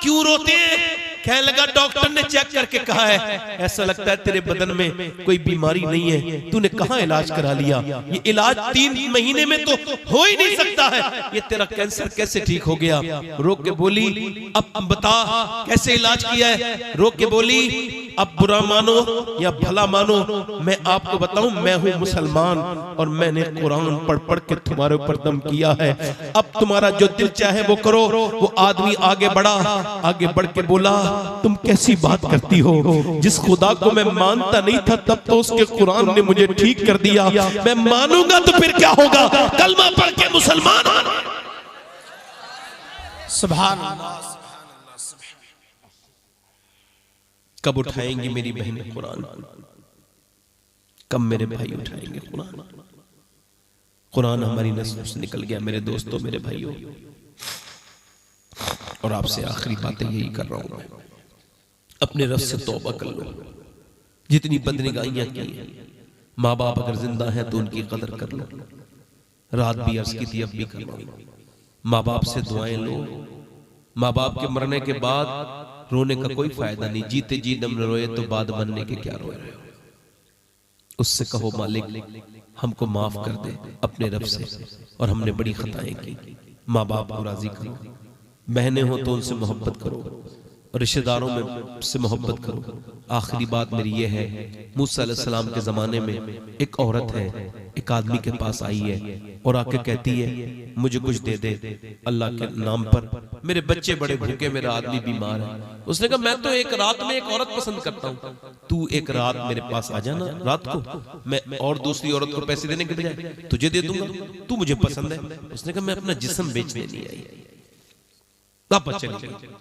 क्यों रोते हैं? कहने लगा डॉक्टर ने चेक करके कहा है ऐसा लगता है तेरे बदन में कोई बीमारी नहीं है, तूने कहां इलाज करा लिया? ये इलाज 3 महीने में तो हो ही नहीं सकता है, ये तेरा कैंसर कैसे ठीक हो गया? रोक के बोली अब बता कैसे इलाज किया है? रोक के बोली अब बुरा मानो या भला मानो, मैं आपको बताऊं मैं हूं मुसलमान और मैंने कुरान पढ़ पढ़ के तुम्हारे ऊपर दम किया है। अब तुम्हारा जो दिल चाहे वो करो। वो आदमी आगे बढ़ा, आगे बढ़ के बोला तुम कैसी बात करती हो? जिस खुदा को मैं मानता नहीं था तब तो उसके कुरान ने मुझे ठीक कर दिया, मैं मानूंगा तो फिर क्या होगा? कलमा पढ़ के मुसलमान। सुभान अल्लाह। कब उठाएंगी मेरी बहनें कुरान? कब मेरे भाई उठाएंगे कुरान? कुरान हमारी नस्ल से निकल गया मेरे दोस्तों, मेरे भाइयों। और आपसे आखिरी बातें यही कर रहा हूं मैं, अपने रब से तौबा कर लो। जितनी बदनिगाहियां की हैं, माँ बाप अगर जिंदा हैं तो उनकी कदर कर लो। रात भी अर्ज की थी, अब भी कर लो। माँ बाप से दुआएं लो। माँ बाप के मरने के बाद रोने का कोई फायदा नहीं। जीते जी दम रोए तो बाद बनने के क्या रोए रहे हो? उससे कहो मालिक हमको माफ कर दे अपने रब से, और हमने बड़ी खताएं की। माँ बाप को राजी करो, बहनें हो तो उनसे मोहब्बत करो, और रिश्तेदारों में से मोहब्बत करो। आखिरी बात मेरी ये है, मूसा अलैहिस्सलाम के जमाने में एक औरत है, एक आदमी के पास आई है और आके कहती है मुझे कुछ दे दे अल्लाह के नाम पर, मेरे बच्चे बड़े भूखे, मेरा आदमी बीमार है। उसने कहा मैं तो एक रात में एक औरत पसंद करता हूँ, तू एक रात मेरे पास आ जाना रात को, मैं और दूसरी औरत को पैसे देने के बजाय तुझे दे दूंगा, तू मुझे पसंद है। उसने कहा मैं अपना जिस्म बेचने नहीं आई। वापस चली गई।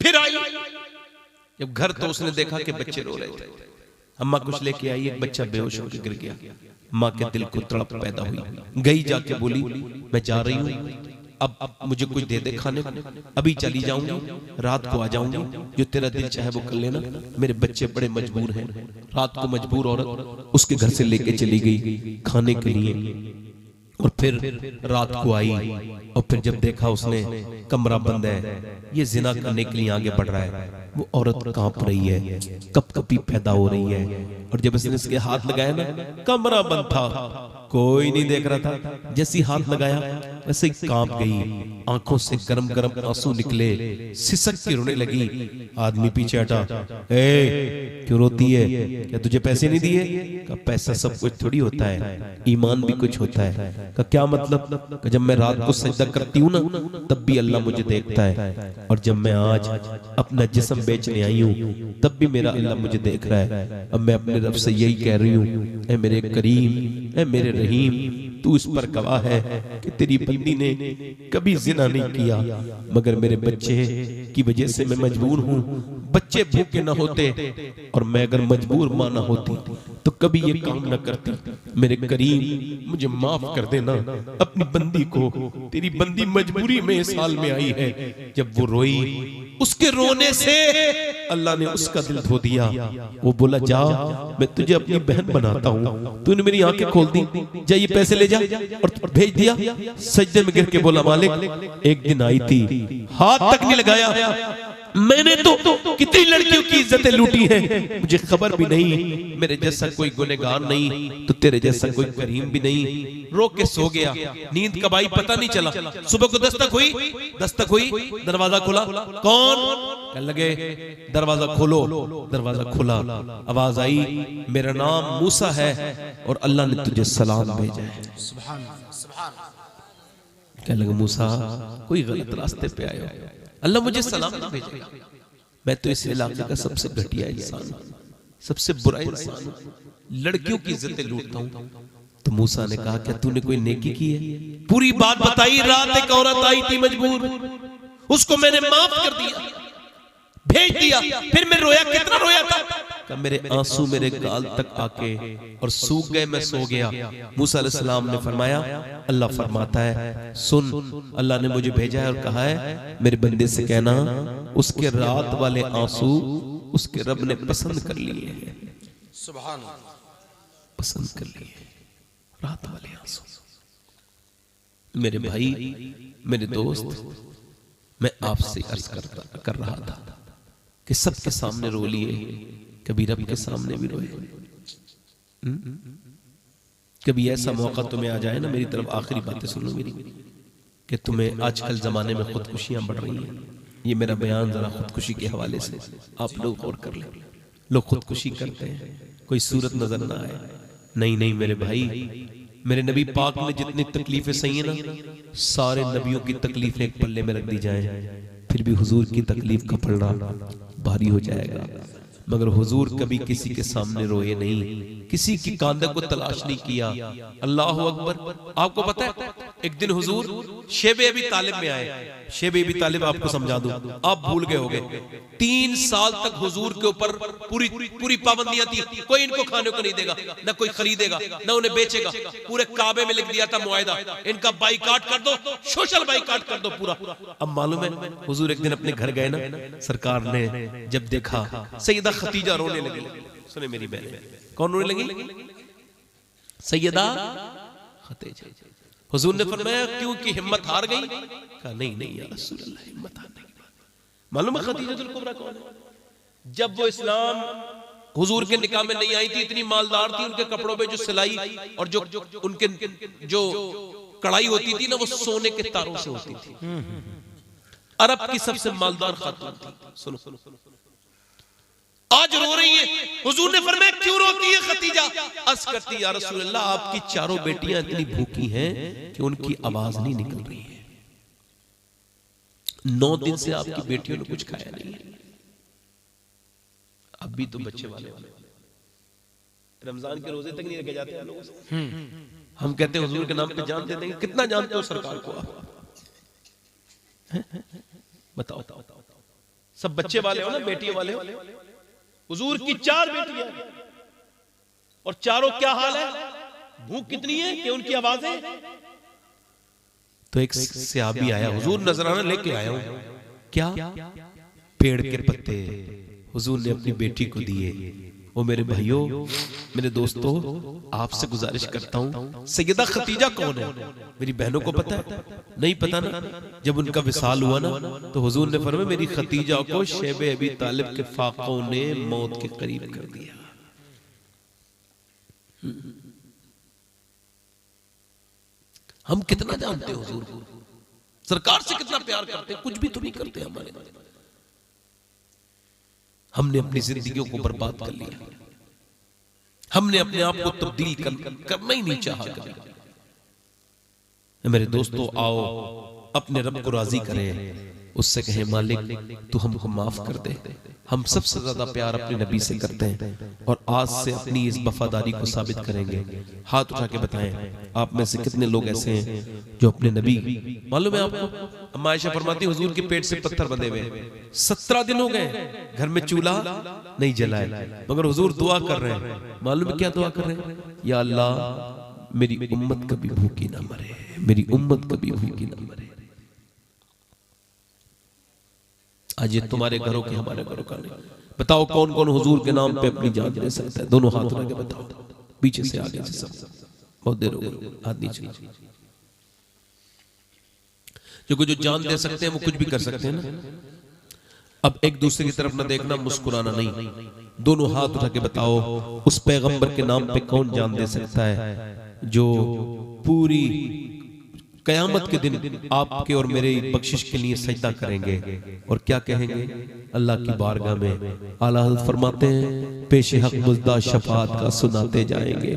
फिर आई, जब घर तो उसने देखा कि बच्चे रो रहे थे। अम्मा कुछ लेके आई, एक बच्चा बेहोश होकर गिर गया। माँ के दिल को तड़प पैदा हुई, गई जाके बोली मैं जा रही हूँ, अब मुझे कुछ दे दे खाने को, अभी चली जाऊंगी, रात को आ जाऊंगी, जो तेरा दिल चाहे वो कर लेना, मेरे बच्चे बड़े मजबूर हैं। रात को मजबूर औरत उसके घर से लेके चली गई खाने के लिए, और फिर रात को आई, और फिर जब देखा उसने कमरा बंद है, ये जिना करने के लिए आगे बढ़ रहा है। वो औरत कांप रही है, कपकपी पैदा हो रही है, और जब इसने इसके हाथ लगाया ना, कमरा बंद था, कोई नहीं देख रहा था। जैसे हाथ लगाया वैसे ही कांप गई, आंखों से गरम गरम आंसू निकले, सिसक के रोने लगी। आदमी पीछे हटा, ए क्यों रोती है, क्या तुझे पैसे नहीं दिए? का पैसा सब कुछ थोड़ी होता है, ईमान भी कुछ होता है। का क्या मतलब? का जब मैं रात को सजदा करती हूँ ना, तब भी अल्लाह मुझे देखता है, और जब मैं आज अपना जिस्म बेचने आई हूँ, तब भी मेरा अल्लाह मुझे देख रहा है। अब मैं अपने रब से यही कह रही हूँ, ऐ मेरे करीम, ऐ मेरे रहीम, तू इस पर गवाह है कि तेरी बंदी ने कभी जिना नहीं किया, मगर मेरे बच्चे की वजह से मैं मजबूर हूँ। बच्चे भूखे न होते, और मैं अगर मजबूर मां न होती तो कभी ये काम न करती। मेरे करीम मुझे माफ कर देना अपनी बंदी को, तेरी बंदी मजबूरी में इस हाल में आई है। जब वो रोई, उसके रोने से अल्लाह ने उसका दिल धो दिया। वो बोला जा, मैं तुझे अपनी बहन बनाता हूँ, तूने मेरी आंखें खोल दी, जा ये पैसे ले जा, और भेज दिया। सजदे में गिर के बोला मालिक एक दिन आई थी, हाथ तक नहीं लगाया, मैंने तो कितनी लड़कियों की इज्जतें लूटी हैं, मुझे खबर भी नहीं, मेरे जैसा कोई गुनहगार नहीं तो तेरे जैसा कोई करीम भी नहीं। रो के सो गया, नींद कब आई पता नहीं चला। सुबह को दस्तक हुई, दरवाजा खुला, कौन? कहने लगे दरवाजा खोलो। दरवाजा खुला, आवाज आई मेरा नाम मूसा है और अल्लाह ने तुझे सलाम भेजा है। कहने लगे मूसा कोई गलत रास्ते पे आए हो, अल्लाह मुझे सलाम नहीं भेजेगा, मैं तो इस इलाके का सबसे घटिया इंसान हूं, सबसे बुरा इंसान हूं, लड़कियों की इज्जतें लूटता हूं। तो मूसा ने कहा क्या तूने कोई नेकी की है? पूरी बात बताई। रात एक औरत आई थी मजबूर, उसको मैंने माफ कर दिया, भेज दिया। फिर मैं रोया, कितना रोया था, मेरे आंसू मेरे गाल तक आके और सूख गए, मैं सो गया। मूसा अलैहिस्सलाम ने फरमाया, अल्लाह फरमाता है सुन, अल्लाह ने मुझे भेजा है और कहा है मेरे बंदे से कहना उसके रात वाले आंसू उसके रब ने पसंद कर लिए हैं। सुभान अल्लाह, पसंद कर लिए रात वाले आंसू। मेरे भाई, मेरे दोस्त, मैं आपसे अर्ज कर रहा था कि सबके सामने रो लिए, कभी रब के सामने भी रोए। कभी ऐसा मौका तुम्हें आ जाए ना, मेरी तरफ आखिरी बातें सुनो मेरी, कि तुम्हें आजकल जमाने में खुदकुशियां बढ़ रही हैं। ये मेरा बयान जरा खुदकुशी के हवाले से आप लोग गौर कर लें। लोग खुदकुशी करते हैं, कोई सूरत नजर ना आए। नहीं नहीं मेरे भाई, मेरे नबी पाक ने जितनी तकलीफें सही है ना, सारे नबियों की तकलीफें एक पल्ले में रख दी जाए, फिर भी हुजूर की तकलीफ का पलड़ा भारी हो जाएगा। मगर हुजूर कभी किसी के सामने रोए नहीं, किसी की कांधे को तलाश नहीं किया। अल्लाह अकबर। आपको पता है एक दिन हुजूर शेब अबी तालिब में आए। शेब अबी तालिब आपको समझा दूं, आप भूल गए होंगे। 3 साल तक हुजूर के ऊपर पूरी पाबंदियां थी, कोई इनको खाने को नहीं देगा, ना कोई खरीदेगा, ना उन्हें बेचेगा। पूरे काबे में लिख दिया था मुआहदा, इनका बाइकाट कर दो, सोशल बाइकाट कर दो पूरा। अब मालूम है हुजूर एक दिन अपने घर गए ना, सरकार ने जब देखा सैयदा खतीजा रोने लगी। सुने मेरी बहन, कौन रोने लगी? सैयदा खतीजा। हुजूर ने फरमाया क्यों कि हिम्मत हार गई? कहा नहीं नहीं या रसूल अल्लाह, हिम्मत हार नहीं। मालूम है खतीजतुल कुबरा कौन है? जब वो इस्लाम हुजूर के निकाह में नहीं आई थी, इतनी मालदार थी, उनके कपड़ों पे जो सिलाई और जो उनके जो कढ़ाई होती थी ना, वो सोने के तारों से होती थी। अरब की सबसे मालदार खातून थी। सुनो, आज रो रही है। हुजूर ने फरमाया क्यों रोती है खतीजा? अर्ज करती या रसूल अल्लाह, आपकी चारों बेटियां इतनी भूखी हैं कि उनकी आवाज नहीं निकल रही है। 9 दिन से आपकी बेटियों ने कुछ खाया नहीं है। अब भी तो बच्चे वाले रमजान के रोजे तक नहीं रखे जाते हैं लोगों से। हम कहते हैं हुजूर के नाम पे जान दे देंगे। कितना जानते हो सरकार को आप? बताओ, सब बच्चे वाले हो ना, बेटियों वाले हो। हुजूर की 4 बेटियां और चारों क्या हाल है? भूख कितनी है कि उनकी आवाजें। तो एक सहाबी आया, हुजूर नजराना लेके आया हूं। क्या? पेड़ के पत्ते हुजूर ने अपनी बेटी को दिए। ओ मेरे भाइयों, मेरे दोस्तों, आपसे गुजारिश करता हूं, सैयदा खतीजा कौन है? मेरी बहनों को पता है? नहीं पता ना? जब उनका विसाल हुआ ना, तो हुजूर ने फरमाया मेरी खतीजा को शैबे अबी तालिब के फाकों ने मौत के करीब कर दिया। हम कितना जानते हैं हुजूर को? सरकार से कितना प्यार करते हैं? कुछ भी तो नहीं करते हमारे। हमने अपनी जिंदगियों को बर्बाद कर लिया। हमने अपने आप को तब्दील करना ही नहीं चाहा कभी। मेरे दोस्तों, आओ अपने रब को राजी करें, उससे कहें मालिक तू हमको माफ कर दे। हम सबसे ज्यादा प्यार अपने नबी से करते हैं और आज से अपनी इस वफादारी को साबित करेंगे। हाथ उठा के बताएं, आप में से कितने लोग ऐसे हैं जो अपने नबी, मालूम है आपको, अम्मा आयशा फरमाती हुजूर के पेट से पत्थर बंधे हुए 17 दिन हो गए, घर में चूल्हा नहीं जलाए, मगर हुजूर दुआ कर रहे हैं। मालूम है क्या दुआ कर रहे हैं? या अल्लाह मेरी उम्मत कभी भूखी ना मरे, मेरी उम्मत कभी भूखी ना मरे। आज ये तुम्हारे घरों के हमारे घरों का नहीं। बताओ कौन कौन हुजूर के नाम पे अपनी जान दे सकता है? दोनों हाथ उठा के बताओ, पीछे से आगे से सब। बहुत देर हो गई, हाथ नीचे। जो जान दे सकते हैं वो कुछ भी कर सकते हैं ना। अब एक दूसरे की तरफ ना देखना, मुस्कुराना नहीं। दोनों हाथ उठा के बताओ उस पैगंबर के नाम पे कौन जान दे सकता है जो पूरी कयामत के दिन आपके और मेरे बख्शिश के लिए सजदा करेंगे और क्या कहेंगे अल्लाह की बारगाह में? आला हज़रत फरमाते हैं पेश हक मुज़दा शफाअत का सुनाते जाएंगे,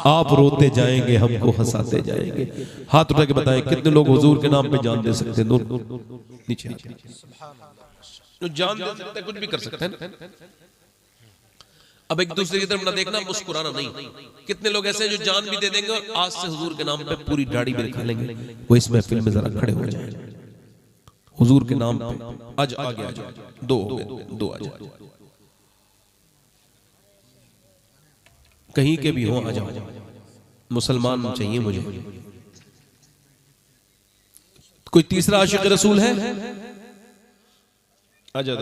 आप रोते जाएंगे, हमको हंसाते जाएंगे। हाथ उठा के बताएं कितने लोग हुजूर के नाम पे जान दे सकते हैं? नीचे जो जान दे सकते हैं, कुछ भी कर सकते हैं। अब एक दूसरे की तरफ ना देखना, मुस्कुराना नहीं। कितने लोग ऐसे हैं जो जान भी दे देंगे और आज से हुजूर के नाम पे पूरी दाढ़ी भी रखा लेंगे। वो इस महफिल में जरा खड़े हो जाए हुजूर के नाम पे। आज आगे आ जाओ, दो हो गए, दो आ जाओ, कहीं के भी हो आ जाओ। मुसलमान चाहिए मुझे। कोई तीसरा आशिक रसूल है? आ जाओ।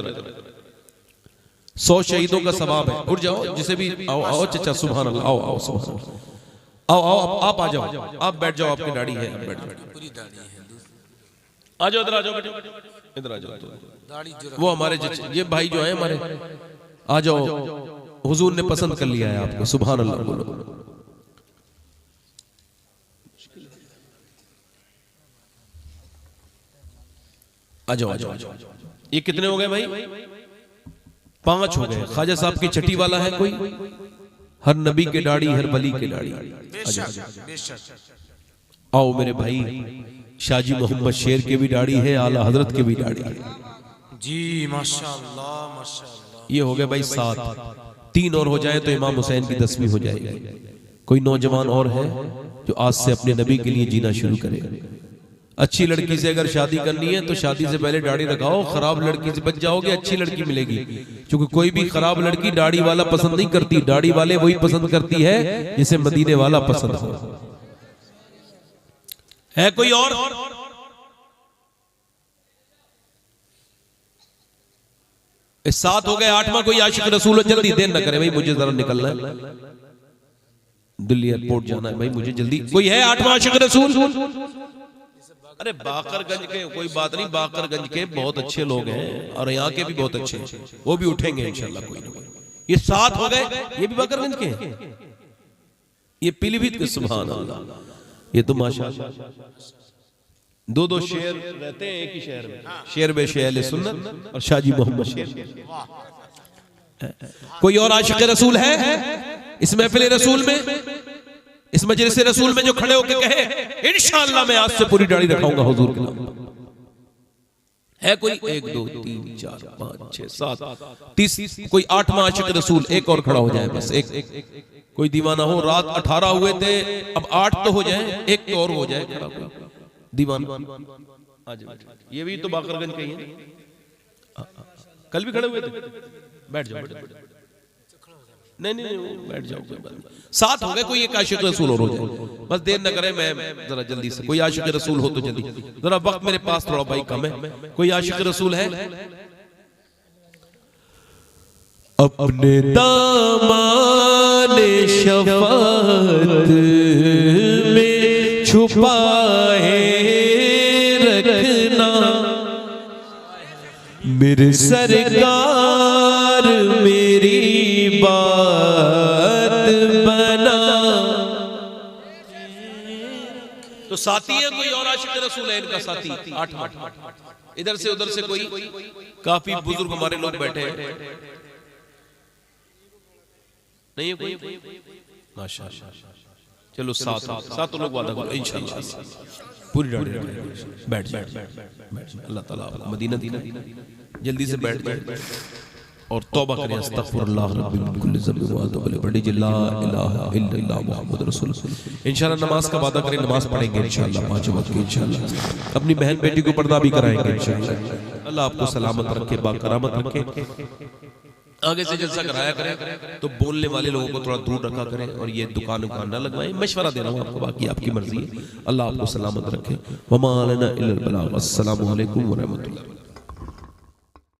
100 शहीदों का सवाब है। उठ जाओ, जिसे भी आओ आओ चचा, सुभान अल्लाह, आओ आओ सुभान अल्लाह, आओ आओ आप आ जाओ, आप बैठ जाओ, आपकी दाढ़ी है, आप बैठ जाओ, पूरी दाढ़ी है। आ जाओ, इधर आ जाओ, इधर आ जाओ। दाढ़ी वो हमारे ये भाई जो है हमारे, आ जाओ, हुजूर ने पसंद कर लिया है आपको। सुभान अल्लाह बोलो। आ जाओ, आ जाओ। ये कितने हो गए भाई? 5 हो गए। ख्वाजा साहब की छठी वाला है कोई? हर नबी के दाढ़ी, हर वली के दाढ़ी। आओ मेरे भाई, शाहजी मोहम्मद शेर के भी दाढ़ी है, आला हजरत के भी दाढ़ी है जी। माशाअल्लाह माशाअल्लाह। ये हो गए भाई 7। 3 और हो जाए तो इमाम हुसैन की 10वीं हो जाएगी। कोई नौजवान और है जो आज से अपने नबी के लिए जीना शुरू करे? अच्छी लड़की से अगर शादी करनी है तो शादी से पहले दाढ़ी रखाओ। खराब लड़की से बच जाओगे, अच्छी लड़की मिलेगी। क्योंकि कोई भी खराब lड़की दाढ़ी वाला पसंद नहीं करती। दाढ़ी वाले वही पसंद करती है जिसे मदीने वाला पसंद हो। है कोई और? इस 7 हो गए। 8वां कोई आशिक रसूल हो? जल्दी देर न करे भाई, मुझे जरा निकलना है, दिल्ली एयरपोर्ट जाना है भाई, मुझे जल्दी। कोई है 8वां आशिक रसूल? अरे बाकरगंज के कोई बात नहीं, बाकरगंज के बहुत अच्छे लोग हैं और यहाँ के भी बहुत अच्छे हैं, वो भी उठेंगे इंशाल्लाह। कोई ना कोई ये 7 हो गए, ये भी बकरगंज के हैं, ये पीलीभीत के। सुभान अल्लाह, ये तो माशाअल्लाह 2-2 शेर रहते हैं एक ही शहर में, शेर बे शेर सुन्नत और शाहजी मोहम्मद शेर। कोई और आशिक रसूल है इस महफिल रसूल में, इस मजलिस रसूल में जो खड़े होकर कहे इंशाअल्लाह मैं आज से पूरी दाढ़ी रखाऊंगा हुजूर के नाम? है कोई? 1 2 3 4 5 6 7 30, कोई 8वां आशिक रसूल एक और खड़ा हो जाए बस। एक कोई दीवाना हो, रात 18 हुए थे, अब 8 तो हो जाए, एक तो और हो जाए खड़ा कोई दीवाना। आज ये भी तो बाकरगंज के ही हैं, कल भी खड़े हुए थे। बैठ जाओ, नहीं बैठ जाओ, 7 हो गए, कोई एक आशिक रसूल और हो जाए बस, देर न करें। मैं जरा जल्दी से, कोई आशिक रसूल हो तो जल्दी, जरा वक्त मेरे पास थोड़ा भाई कम है। कोई आशिक रसूल है? अपने दामाने शफाअत में छुपाए रखना, मेरे सरकार मेरी बात बना। तो साथी है कोई और आशिक रसूल है इनका साथी? 8वां। इधर से उधर से कोई, काफी बुजुर्ग हमारे लोग बैठे हैं, नहीं है कोई? माशाअल्लाह, चलो 7 लोग वादा करो इंशाअल्लाह पूरी दाढ़ी रखेंगे। बैठ जाए, अल्लाह ताला मदीना दीना, जल्दी से बैठ जाए और तौबा करें। अस्तगफिरुल्लाह रब्बी मिन कुल्ली ज़ंबिन व अतूबु इलैहि, पढ़िए ला इलाहा इल्लल्लाह मुहम्मदुर रसूलुल्लाह। इंशाअल्लाह नमाज का वादा करें, नमाज पढ़ेंगे इंशाअल्लाह 5 वक्त की इंशाअल्लाह। अपनी बहन बेटी को पर्दा भी कराएंगे इंशाअल्लाह। अल्लाह आपको सलामत रखे, बाकरामत रखे। आगे से जलसा कराया करें तो बोलने वाले लोगों को थोड़ा दूर रखा करें, और ये दुकान ना लगवाएं। मशवरा दे रहा हूँ आपको, बाकी आपकी मर्जी है। अल्लाह आपको सलामत रखे। वमा अलैना इल्लल बलाग। अस्सलामु अलैकुम व रहमतुल्लाह।